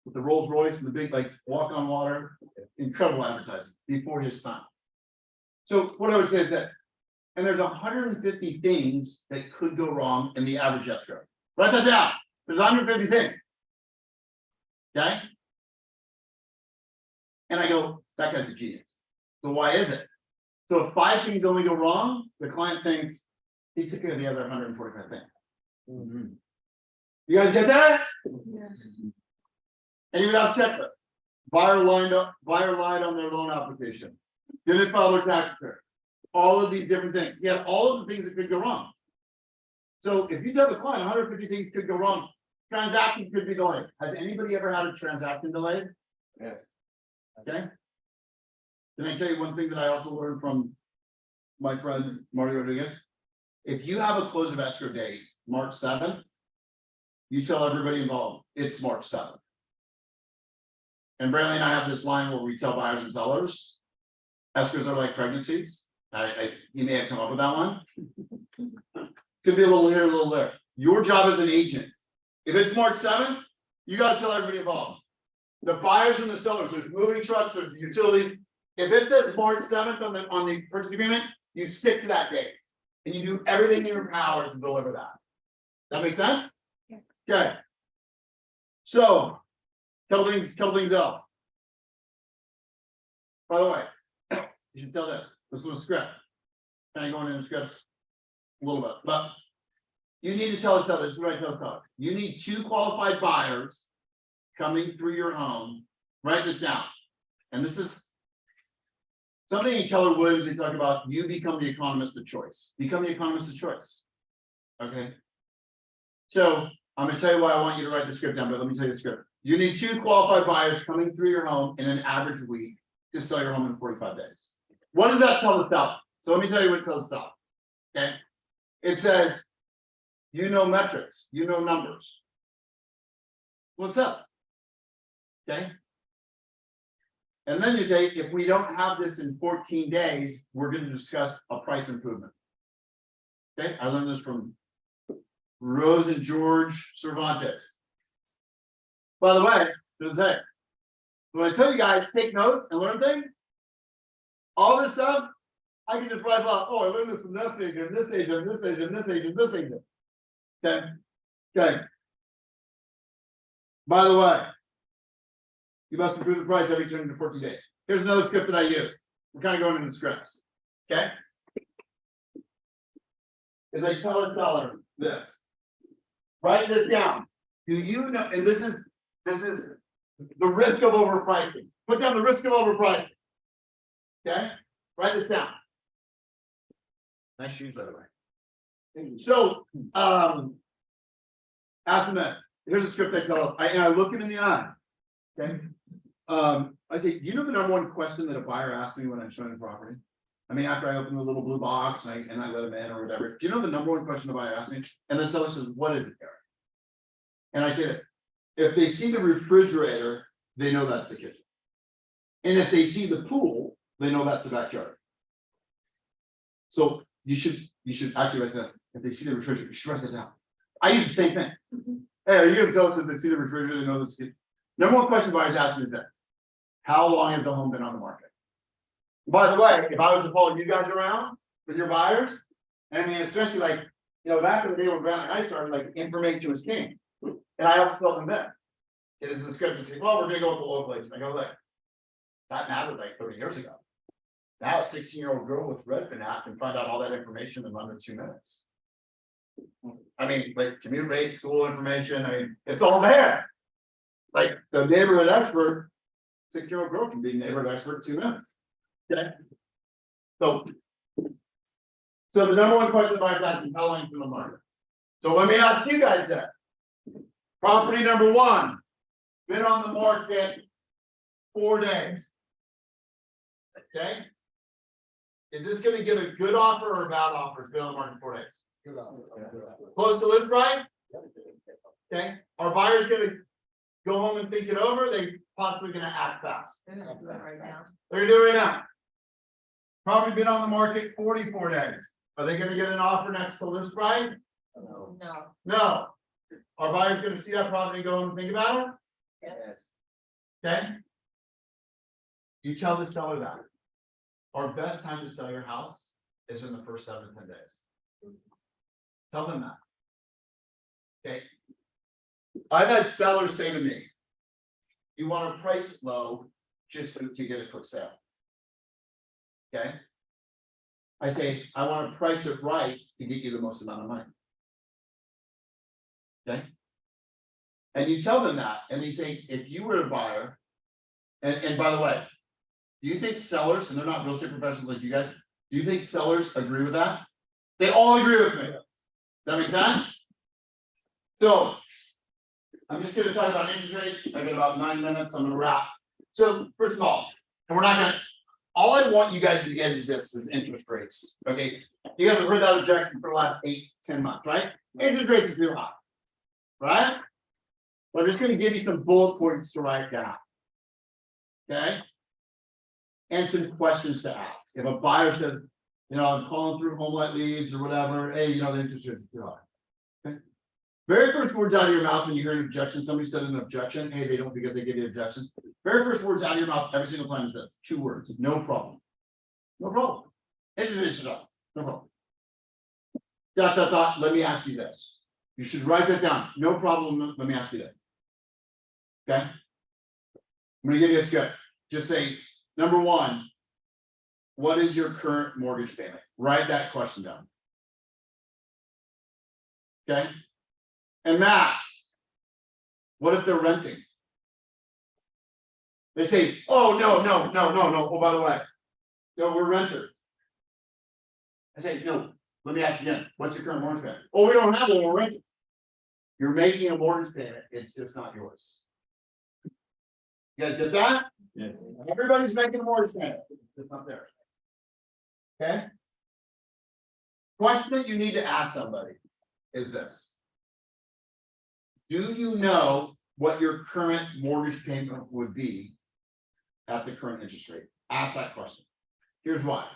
With the Rolls Royce and the big, like, walk on water. Incredible advertising before his time. So what I would say is this. And there's 150 things that could go wrong in the average escrow. Write that down. There's 150 things. Okay. And I go, that guy's a genius. So why is it? So if 5 things only go wrong, the client thinks he took care of the other 145 things. Mm-hmm. You guys get that? Yeah. And you would have checklist. Buyer lied on their loan application. Didn't file their tax return. All of these different things. You have all of the things that could go wrong. So if you tell the client 150 things could go wrong, transaction could be delayed. Has anybody ever had a transaction delayed? Yes. Okay. Can I tell you one thing that I also learned from my friend Marty Rodriguez? If you have a close of escrow date, March 7th, you tell everybody involved, it's March 7th. And Brantley and I have this line where we tell buyers and sellers, escrows are like pregnancies. You may have come up with that one. Could be a little here, a little there. Your job as an agent. If it's March 7th, you got to tell everybody involved. The buyers and the sellers, there's moving trucks, there's utilities. If it says March 7th on the purchase agreement, you stick to that date. And you do everything in your power to deliver that. That make sense? Yeah. Okay. So, couple things else. By the way, you should tell this is a script. Kind of going in the scripts a little bit, but you need to tell each other, this is what I tell each other. You need 2 qualified buyers coming through your home. Write this down. And this is something in Keller Williams, they talk about you become the economist of choice. Become the economist of choice. Okay. So I'm gonna tell you why I want you to write the script down, but let me tell you the script. You need 2 qualified buyers coming through your home in an average week to sell your home in 45 days. What does that tell the seller? So let me tell you what it tells the seller. Okay. It says, you know metrics, you know numbers. What's up? Okay. And then you say, if we don't have this in 14 days, we're going to discuss a price improvement. Okay, I learned this from Rose and George Cervantes. By the way, doesn't say. When I tell you guys, take notes and learn things, all this stuff, I can just write off, oh, I learned this from this agent, this agent, this agent, this agent, this agent. Okay, okay. By the way, you must improve the price every 10 to 14 days. Here's another script that I use. We're kind of going into scripts. Okay. As I tell a seller this, write this down. Do you know, and this is the risk of overpricing. Put down the risk of overpricing. Okay, write this down. Nice shoes, by the way. So, ask them this. Here's a script I tell them. I look him in the eye. Okay. I say, do you know the number 1 question that a buyer asks me when I'm showing the property? I mean, after I open the little blue box and I let them in or whatever. Do you know the number 1 question the buyer asks me? And the seller says, what is it, Gary? And I say this: if they see the refrigerator, they know that's the kitchen. And if they see the pool, they know that's the backyard. So you should actually write that. If they see the refrigerator, you should write that down. I use the same thing. Hey, are you gonna tell us if they see the refrigerator, they know that's the number 1 question buyers ask me is that, how long has the home been on the market? By the way, if I was to follow you guys around with your buyers, I mean, especially like, back in the day when Brown and I started, like, information was king. And I also told them that. This is a script and say, well, we're gonna go with the local agent. I go, like, that mattered like 30 years ago. Now a 16-year-old girl with Redfin app can find out all that information in under 2 minutes. I mean, like commute rate, school information, I mean, it's all there. Like the neighborhood expert, 6-year-old girl can be neighborhood expert in 2 minutes. Okay. So the number 1 question buyers ask is how long in the market. So let me ask you guys that. Property number 1, been on the market 4 days. Okay. Is this going to get a good offer or a bad offer? It's been on the market 4 days. Good offer. Close to list price? Okay. Are buyers going to go home and think it over? They possibly going to act fast. They're gonna do it right now. They're going to do it right now. Property been on the market 44 days. Are they going to get an offer next to list price? No. No. Are buyers going to see that property and go home and think about it? Yes. Okay. You tell the seller that our best time to sell your house is in the first 7 to 10 days. Tell them that. Okay. I've had sellers say to me, you want to price it low just so you get a quick sale. Okay. I say, I want to price it right to get you the most amount of money. Okay. And you tell them that, and you say, if you were a buyer, and by the way, do you think sellers, and they're not real estate professionals like you guys, do you think sellers agree with that? They all agree with me. That makes sense? So I'm just going to talk about interest rates. I got about 9 minutes. I'm going to wrap. So first of all, and we're not going to, all I want you guys to get is this, is interest rates. Okay. You guys have heard that objection for the last 8-10 months, right? Interest rates are too high. Right? Well, I'm just going to give you some bullet points to write down. Okay. And some questions to ask. If a buyer says, I'm calling through HomeLight leads or whatever, hey, the interest rates are too high. Okay. Very first words out of your mouth when you hear an objection, somebody said an objection, hey, they don't because they give you objections. Very first words out of your mouth every single time is this, 2 words, no problem. No problem. Interest rate, no problem. Let me ask you this. You should write that down, no problem, let me ask you this. Okay? I'm gonna give you a script, just say, number one. What is your current mortgage payment? Write that question down. Okay? And Max. What if they're renting? They say, oh, no, oh, by the way. No, we're renters. I say, no, let me ask you again, what's your current mortgage payment? Oh, we don't have one, we're renting. You're making a mortgage payment, it's just not yours. You guys get that? Yeah. Everybody's making a mortgage payment, it's not there. Okay? Question that you need to ask somebody is this. Do you know what your current mortgage payment would be at the current interest rate? Ask that question. Here's why.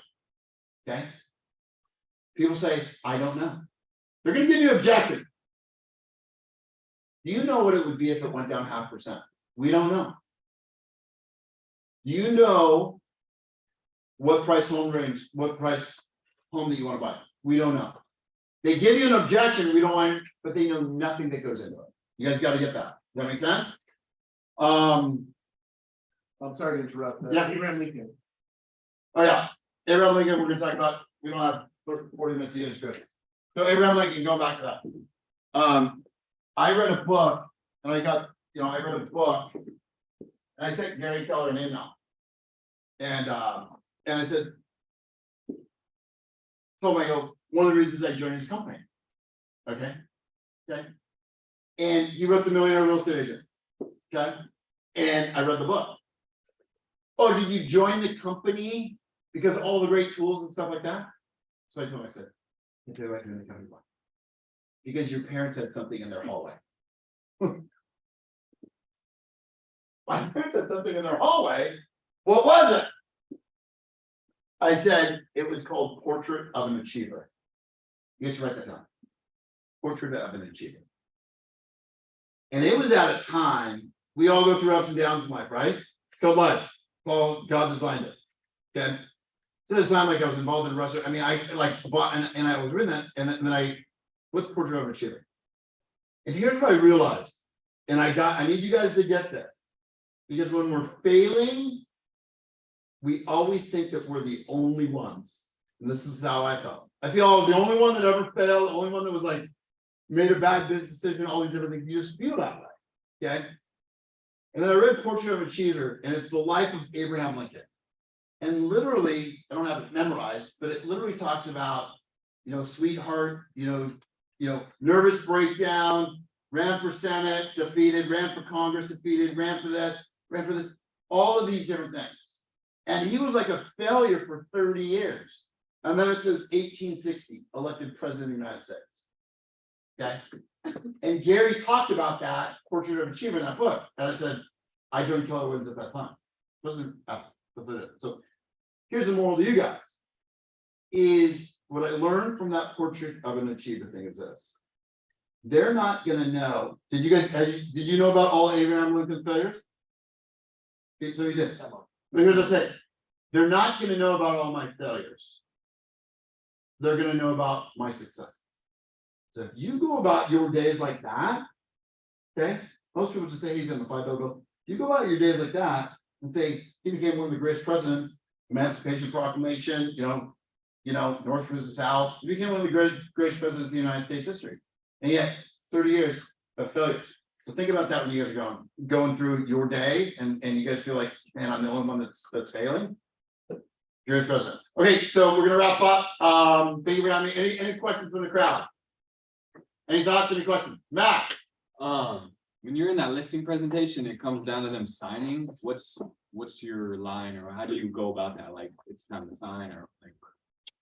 Okay? People say, I don't know. They're gonna give you an objection. Do you know what it would be if it went down 0.5%? We don't know. Do you know what price home range, what price home that you want to buy? We don't know. They give you an objection, we don't want, but they know nothing that goes into it. You guys got to get that. Does that make sense? I'm sorry to interrupt. Yeah. Abraham Lincoln. Oh yeah, Abraham Lincoln, we're gonna talk about, we don't have 40 minutes to get into it. So Abraham Lincoln, go back to that. I read a book and I got, I read a book. And I sent Gary Keller an email. And I said, told him, I go, one of the reasons I joined his company. Okay. And he wrote The Millionaire Real Estate Agent. Okay. And I read the book. Oh, did you join the company because of all the great tools and stuff like that? So I told him, I said, okay, why join the company? Because your parents had something in their hallway. My parents had something in their hallway. What was it? I said it was called Portrait of an Achiever. You guys write that down. Portrait of an Achiever. And it was at a time, we all go through ups and downs in life, right? It's called life. It's all God designed it. Okay. So it's not like I was involved in Russia. I mean, I like bought and I was reading that, and then what's Portrait of an Achiever? And here's what I realized. And I need you guys to get this. Because when we're failing, we always think that we're the only ones. And this is how I felt. I feel I was the only one that ever failed, the only one that was like made a bad business decision, all these different things. You just feel that way. Okay. And then I read Portrait of an Achiever, and it's the life of Abraham Lincoln. And literally, I don't have it memorized, but it literally talks about, sweetheart, nervous breakdown, ran for Senate, defeated, ran for Congress, defeated, ran for this, all of these different things. And he was like a failure for 30 years. And then it says 1860, elected president of the United States. Okay. And Gary talked about that Portrait of Achievement in that book. And I said, I joined Keller Williams at that time. So here's the moral to you guys. Is what I learned from that Portrait of an Achiever thing is this. They're not gonna know. Did you know about all Abraham Lincoln's failures? Okay, so you did. But here's what I say. They're not gonna know about all my failures. They're gonna know about my successes. So if you go about your days like that, okay, most people just say he's gonna fight Bill. You go about your days like that and say he became one of the greatest presidents, Emancipation Proclamation, North versus South. He became one of the greatest presidents in the United States history. And yet 30 years of failures. So think about that when you guys are going through your day and you guys feel like, man, I'm the only one that's failing. Here's president. Okay, so we're gonna wrap up. Thank you for having me. Any questions from the crowd? Any thoughts, any questions? Matt? When you're in that listing presentation, it comes down to them signing. What's your line, or how do you go about that? Like, it's time to sign, or like,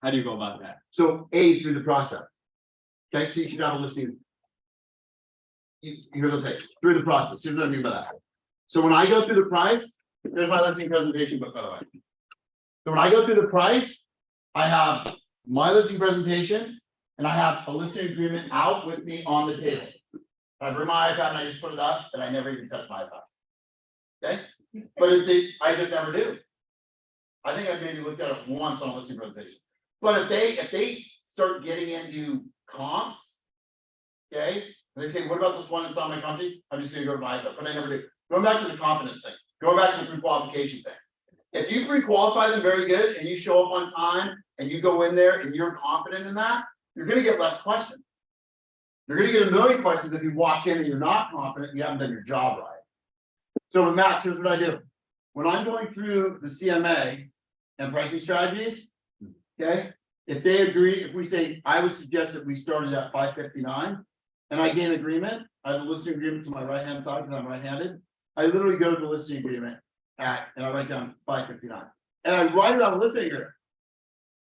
how do you go about that? So through the process. Okay, so you should have a listing. Here's what I'll say, through the process. Here's what I mean by that. So when I go through the price, there's my listing presentation book, by the way. So when I go through the price, I have my listing presentation and I have a listing agreement out with me on the table. I bring my iPad and I just put it up and I never even touch my iPad. Okay, but I just never do. I think I maybe looked at it once on a listing presentation. But if they start getting into comps. Okay, and they say, what about this one that's not my country? I'm just gonna go to my, but I never do. Going back to the confidence thing, going back to the pre-qualification thing. If you pre-qualify them very good and you show up on time and you go in there and you're confident in that, you're gonna get less questions. You're gonna get a million questions if you walk in and you're not confident, you haven't done your job right. So with Max, here's what I do. When I'm going through the CMA and pricing strategies, okay? If they agree, if we say, I would suggest that we started at 559, and I gain agreement, I have a listing agreement to my right-hand side because I'm right-handed. I literally go to the listing agreement and I write down 559. And I write it on the listing agreement.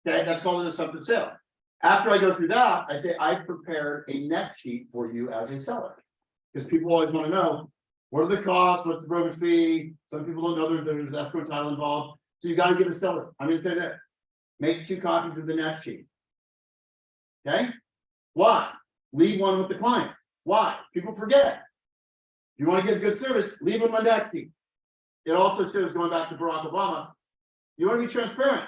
Okay, that's called an assumptive sale. After I go through that, I say, I prepared a net sheet for you as a seller. Because people always want to know, what are the costs, what's the brokerage fee? Some people don't know there's escrow title involved. So you got to give a seller. I'm going to say that. Make 2 copies of the net sheet. Okay? Why? Leave one with the client. Why? People forget. You want to give good service, leave them a net sheet. It also shows, going back to Barack Obama, you want to be transparent.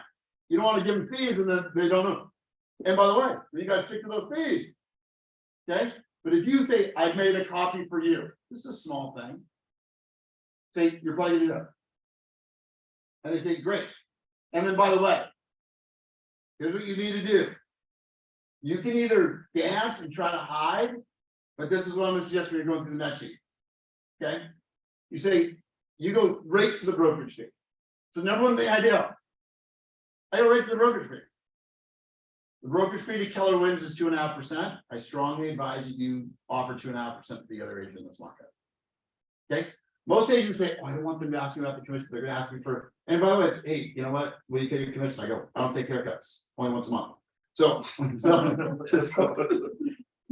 You don't want to give them fees and then they don't know. And by the way, you guys stick to those fees. Okay? But if you say, I've made a copy for you, this is a small thing. Say, you're probably gonna do that. And they say, great. And then by the way, here's what you need to do. You can either dance and try to hide, but this is what I'm gonna suggest when you're going through the net sheet. Okay? You say, you go right to the brokerage fee. So number one thing I do, I go right to the brokerage fee. The brokerage fee to Keller Williams is 2.5%. I strongly advise that you offer 2.5% to the other agent in this market. Okay? Most agents say, oh, I don't want them to ask me about the commission. They're gonna ask me for, and by the way, hey, you know what? Will you take your commission? I go, I don't take haircuts, only once a month. So,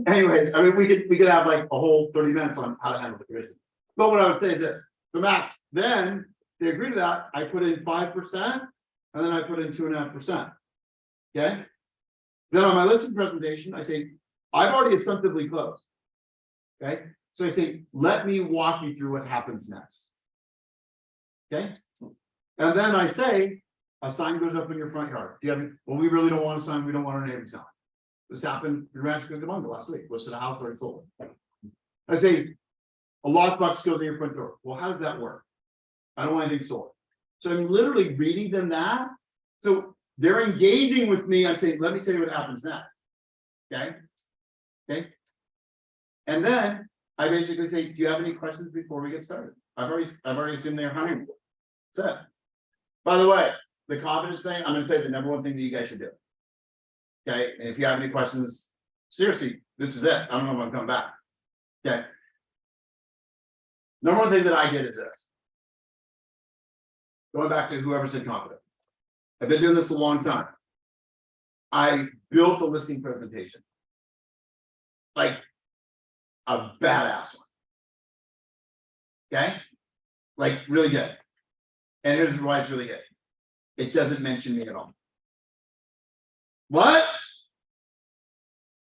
anyways, I mean, we could have like a whole 30 minutes on how to handle the commission. But what I would say is this, the max, then they agree to that, I put in 5%, and then I put in 2.5%. Okay? Then on my listing presentation, I say, I've already assumptively closed. Okay, so I say, let me walk you through what happens next. Okay, and then I say, a sign goes up in your front yard. Do you have any? Well, we really don't want a sign. We don't want our neighbors on. This happened in Rancho Cucamonga last week. Listed a house already sold. I say, a lockbox goes in your front door. Well, how does that work? I don't want anything stolen. So I'm literally reading them that. So they're engaging with me. I'm saying, let me tell you what happens next. Okay. Okay. And then I basically say, do you have any questions before we get started? I've already assumed they're hiring. That's it. By the way, the confidence thing, I'm going to tell you the number one thing that you guys should do. Okay. And if you have any questions, seriously, this is it. I don't know if I'm coming back. Okay. Number one thing that I did is this. Going back to whoever said confident. I've been doing this a long time. I built a listing presentation. Like a badass one. Okay? Like really good. And here's why it's really good. It doesn't mention me at all. What?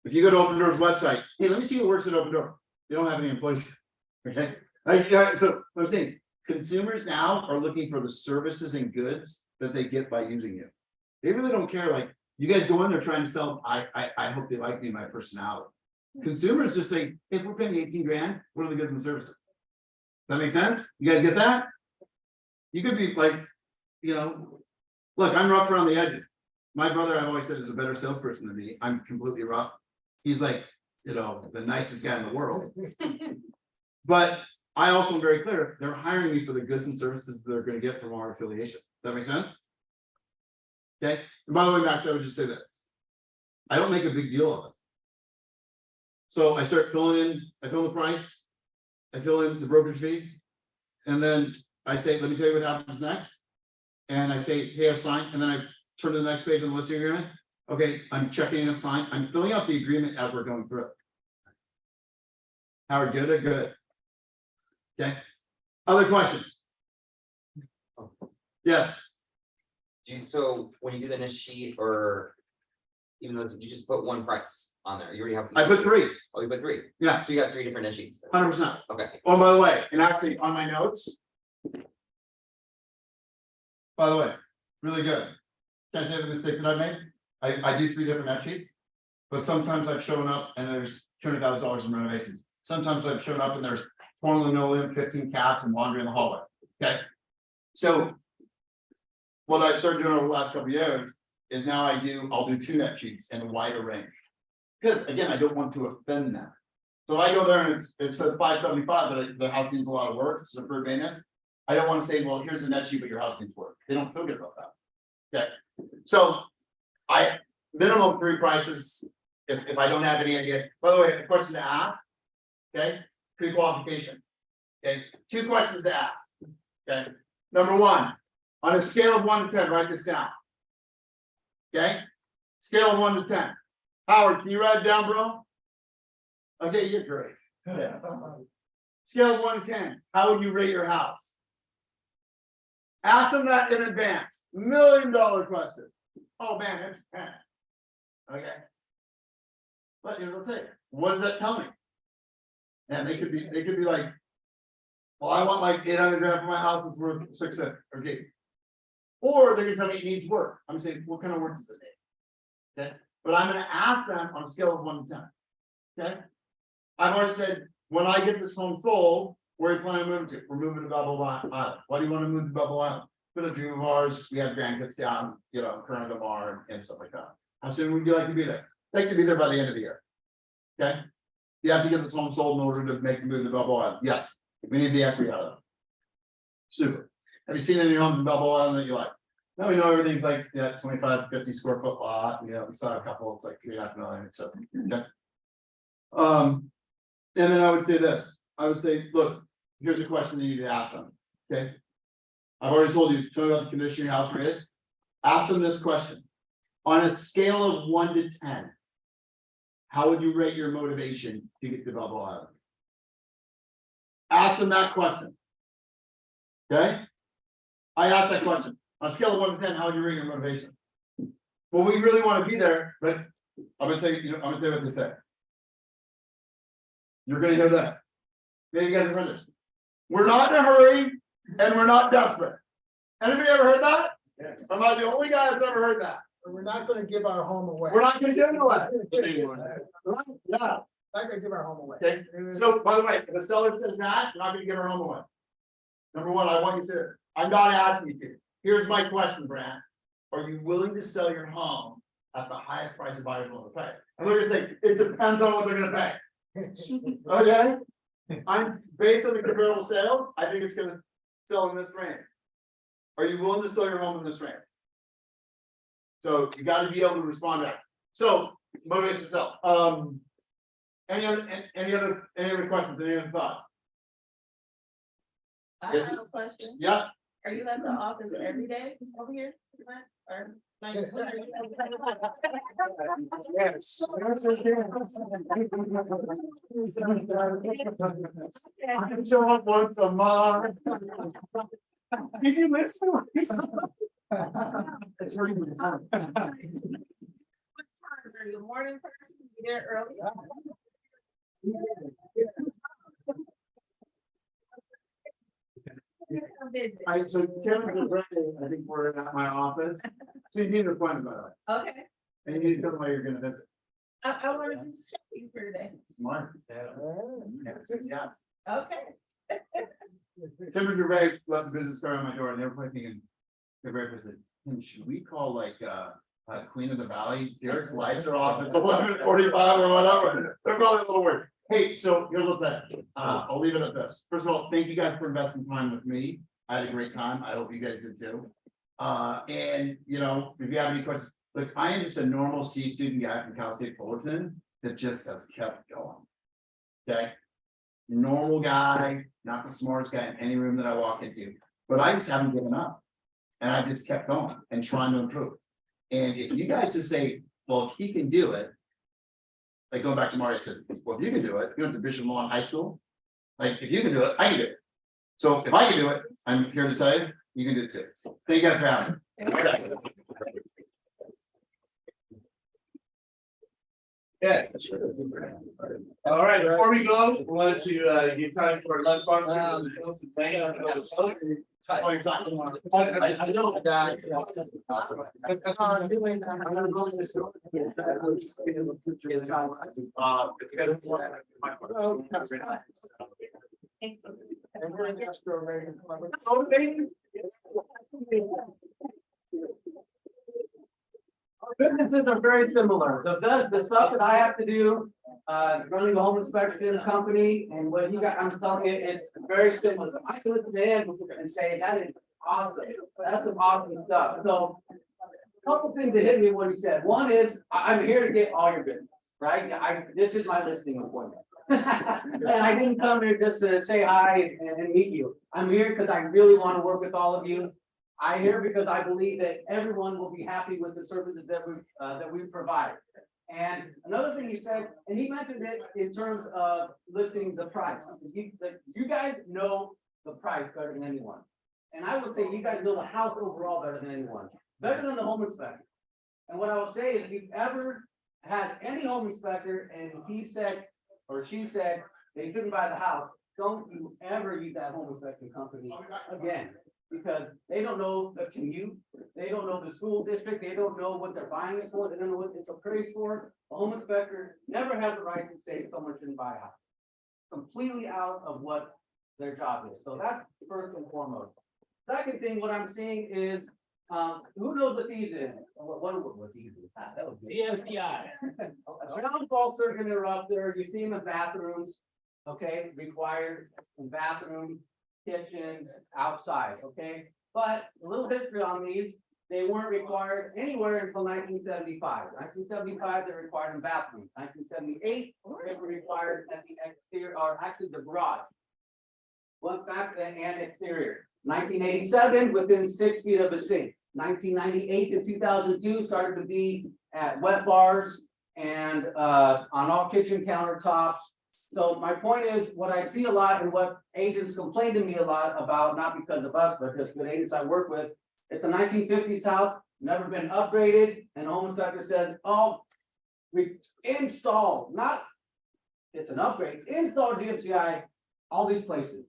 If you go to Open Door's website, hey, let me see who works at Open Door. They don't have any employees. Okay? So what I'm saying, consumers now are looking for the services and goods that they get by using you. They really don't care. Like you guys go in there trying to sell. I hope they like me, my personality. Consumers just say, if we're paying 18 grand, what are the goods and services? Does that make sense? You guys get that? You could be like, you know, look, I'm rough around the edges. My brother, I've always said, is a better salesperson than me. I'm completely rough. He's like, you know, the nicest guy in the world. But I also am very clear, they're hiring me for the goods and services they're going to get from our affiliation. Does that make sense? Okay. And by the way, Max, I would just say this. I don't make a big deal of it. So I start filling in, I fill in the price, I fill in the brokerage fee, and then I say, let me tell you what happens next. And I say, hey, I sign, and then I turn to the next page on the listing agreement. Okay, I'm checking a sign. I'm filling out the agreement as we're going through it. Howard, good or good? Okay. Other questions? Yes. So when you do the initial sheet, or even though you just put one price on there, you already have. I put 3. Oh, you put 3. Yeah. So you got 3 different initial sheets. 100%. Okay. Oh, by the way, and actually on my notes. By the way, really good. Can I say the mistake that I made? I do 3 different net sheets. But sometimes I've shown up and there's $200,000 in renovations. Sometimes I've shown up and there's 4 linoleum, 15 cats and laundry in the hallway, okay? So. What I've started doing over the last couple of years is now I'll do 2 net sheets in a wider range. Because again, I don't want to offend them. So I go there and it says 575, but the house needs a lot of work, it's deferred maintenance. I don't want to say, well, here's a net sheet, but your house needs work. They don't feel good about that. Okay, so minimum 3 prices, if I don't have any idea. By the way, a question to ask. Okay, pre-qualification. Okay, 2 questions to ask. Okay, number 1, on a scale of 1 to 10, write this down. Okay, scale of 1 to 10. Howard, can you write it down, bro? Okay, you're great. Yeah. Scale of 1 to 10, how would you rate your house? Ask them that in advance. $1 million question. Oh man, it's 10. Okay. But here's what I'll tell you. What does that tell me? And they could be like, well, I want like 800 grand for my house, it's worth 650. Okay. Or they can tell me it needs work. I'm saying, what kind of work does it need? Okay. But I'm gonna ask them on a scale of 1 to 10. Okay. I've already said, when I get this home sold, where are you planning to move to? We're moving to Bubble Island. Why do you want to move to Bubble Island? Been a dream of ours. We have grandkids down, Corona Del Mar and stuff like that. How soon would you like to be there? Like to be there by the end of the year. Okay. You have to get this home sold in order to make the move to Bubble Island. Yes, we need the equity out of it. Super. Have you seen any homes in Bubble Island that you like? No, we know everything's like 25, 50 square foot lot. We saw a couple, it's like 3.5 million, etc. Okay. And then I would say this. I would say, look, here's a question that you need to ask them. Okay. I've already told you, tell me about the condition of your house rated. Ask them this question. On a scale of 1 to 10, how would you rate your motivation to get to Bubble Island? Ask them that question. Okay. I asked that question. On a scale of 1 to 10, how would you rate your motivation? Well, we really want to be there, but I'm gonna tell you, what they say. You're gonna hear that. Maybe you guys have heard this. We're not in a hurry and we're not desperate. Anybody ever heard that? Yes. Am I the only guy that's ever heard that? We're not gonna give our home away. We're not gonna give it away. Yeah, Not gonna give our home away. okay. So by the way, if the seller says that, you're not gonna give her home away. Number 1, I want you to say this. I'm not asking you to. Here's my question, Brad. Are you willing to sell your home at the highest price the buyers willing to pay? And they're gonna say, it depends on what they're gonna pay. Okay, I'm based on the comparable sales, I think it's gonna sell in this range. Are you willing to sell your home in this range? So you gotta be able to respond to that. So motivation to sell. Any other questions, any other thoughts? I have a question. Yeah, Are you at the office every day over here? Or like? Yes. I show up once a month. Did you listen? It's really fun. What time? Are you a morning person? You there early? So Tim, I think we're at my office. So you need an appointment, by the way, Okay, and you need to tell me why you're gonna visit. I want to do shopping for today. Smart. Yeah. Okay. Timber DeRay left the business card on my door and they were probably thinking, DeRay said, should we call like Queen of the Valley? Derek's lights are off, it's 11:45 or whatever. They're probably a little weird. Hey, so here's what's that. I'll leave it at this. First of all, thank you guys for investing time with me. I had a great time. I hope you guys did too. And if you have any questions, look, I am just a normal C student guy from Cal State Fullerton that just has kept going. Okay. Normal guy, not the smartest guy in any room that I walk into, but I just haven't given up. And I just kept going and trying to improve. And if you guys just say, well, if he can do it. Like going back to Mario said, well, if you can do it, you went to Bishop Malone High School. Like, if you can do it, I can do it. So if I can do it, I'm here to tell you, you can do it too. Thank you guys for having me. Yeah. All right, before we go, we wanted to give time for lunch sponsors. Oh, you're talking about- I know that. Our businesses are very similar. The stuff that I have to do, running the home inspection company and what you got, I'm telling you, it's very similar. I can look at the end and say, that is awesome. That's some awesome stuff. So a couple things that hit me when you said, one is, I'm here to get all your business, right? This is my listing appointment. And I didn't come here just to say hi and meet you. I'm here because I really want to work with all of you. I'm here because I believe that everyone will be happy with the services that we provide. And another thing you said, and he mentioned it in terms of listing the price. You guys know the price better than anyone. And I would say you guys know the house overall better than anyone, better than the home inspector. And what I will say is, if you've ever had any home inspector and he said, or she said, they couldn't buy the house, don't you ever use that home inspection company again. Because they don't know the commute, they don't know the school district, they don't know what they're buying it for, they don't know what it's appraised for. A home inspector never has the right to say someone shouldn't buy a house. Completely out of what their job is. So that's first and foremost. Second thing, what I'm seeing is, who knows what these is? What was these? That was DFDI. a ground fault circuit interrupter, you see them in bathrooms, okay, required in bathrooms, kitchens, outside, okay? But a little history on these, they weren't required anywhere until 1975. 1975, they're required in bathrooms. 1978, they were required at the exterior, or actually the garage. Once back and exterior. 1987, within 6 feet of a sink. 1998 to 2002 started to be at wet bars and on all kitchen countertops. So my point is, what I see a lot and what agents complain to me a lot about, not because of us, but just good agents I work with, it's a 1950s house, never been upgraded, and the home inspector says, oh, we installed, not, it's an upgrade, installed GFCI, all these places.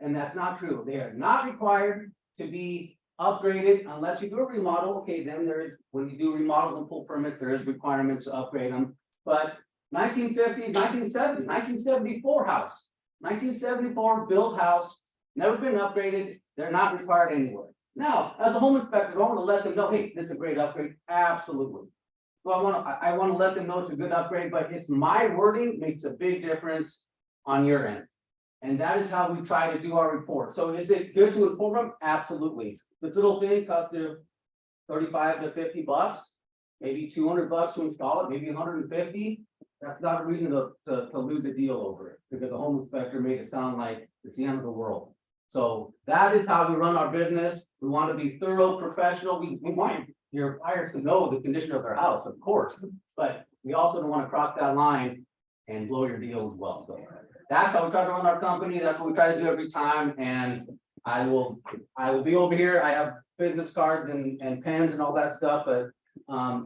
And that's not true. They are not required to be upgraded unless you do a remodel. Okay, then there is, when you do remodels and pull permits, there is requirements to upgrade them. But 1950, 1970, 1974 house, 1974 built house, never been upgraded. They're not required anywhere. Now, as a home inspector, I want to let them know, hey, this is a great upgrade. Absolutely. So I want to let them know it's a good upgrade, but it's my wording makes a big difference on your end. And that is how we try to do our report. So is it good to inform them? Absolutely. This little thing costs you 35 to 50 bucks, maybe 200 bucks to install it, maybe 150. That's not a reason to lose the deal over it, because the home inspector made it sound like it's the end of the world. So that is how we run our business. We want to be thorough, professional. We want your buyers to know the condition of their house, of course, but we also don't want to cross that line and blow your deal as well. So that's how we try to run our company. That's what we try to do every time. And I will be over here. I have business cards and pens and all that stuff, but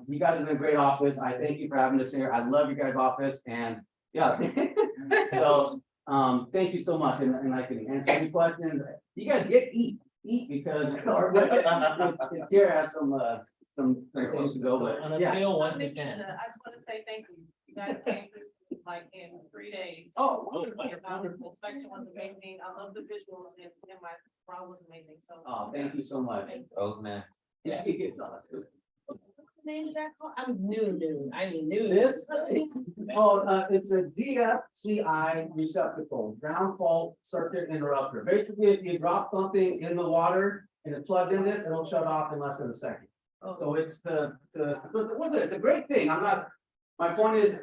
you guys have been a great office. I thank you for having us here. I love you guys' office, and yeah. So thank you so much. And I can answer any questions. You guys eat because our chair has some things to go, but yeah. I just want to say thank you. You guys came through like in 3 days. Oh, Your inspection was amazing. I love the visuals and my round was amazing. So. oh, thank you so much. Both men. Yeah, it's awesome. What's the name of that called? I'm new. I knew This, oh, it's a DFCI receptacle, ground fault circuit interrupter. Basically, if you drop something in the water and it's plugged in this, it'll shut off in less than a second. So it's it's a great thing. My point is,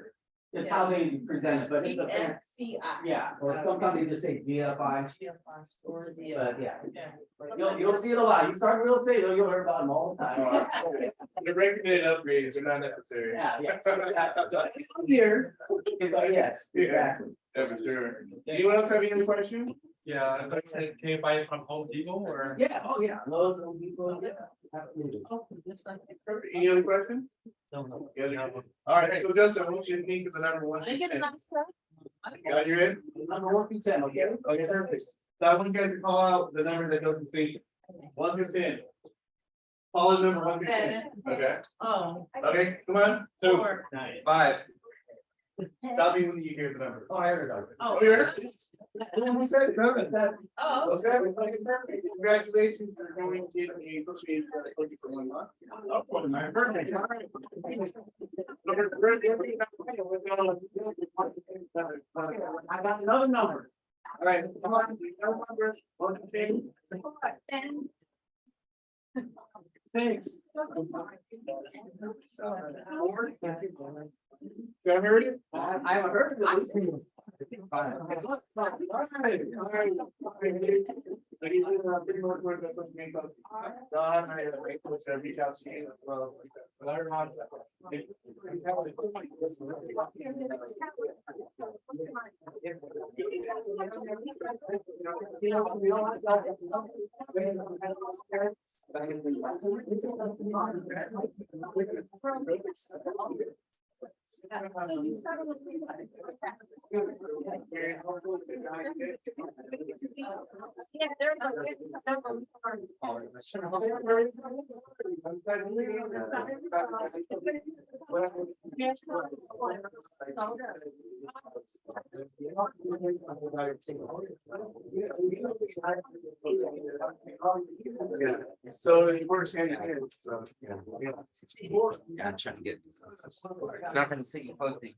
it's how they present it, but it's a, DFCI. yeah, or sometimes they just say DFI, GFI store, but yeah. Yeah. You'll see it a lot. You start real estate, you'll hear about them all the time. The recommended upgrades are not necessary. Yeah. Here, but yes, exactly. Yeah, for sure. Anyone else have any questions? Yeah, can you buy it from Home Depot or? Yeah, oh yeah, those will be good, yeah, absolutely. Oh, this one. Perfect. Any other questions? No. Yeah. All right, so Justin, I want you to think of the number one. I didn't get a nice stuff. Got you in? Number 1 through 10, okay? Okay, perfect. So I want you guys to call out the number that doesn't speak. 115. Follow number 115, okay, Oh. okay, come on, Four. 5. stop me when you hear the number. Oh, I heard it. Oh, you heard it? Who said it? Oh. Okay, congratulations, you're going to get a cookie for 1 month. Oh, for my birthday. All right. I got another number. All right, come on, we got numbers, 115. Thanks. Four. You haven't heard it? I haven't heard of this. All right, all right. Don, I reach out to you. Yeah, there So it works hand in hand, so, yeah. Yeah, I'm trying to get. Not gonna see you posting.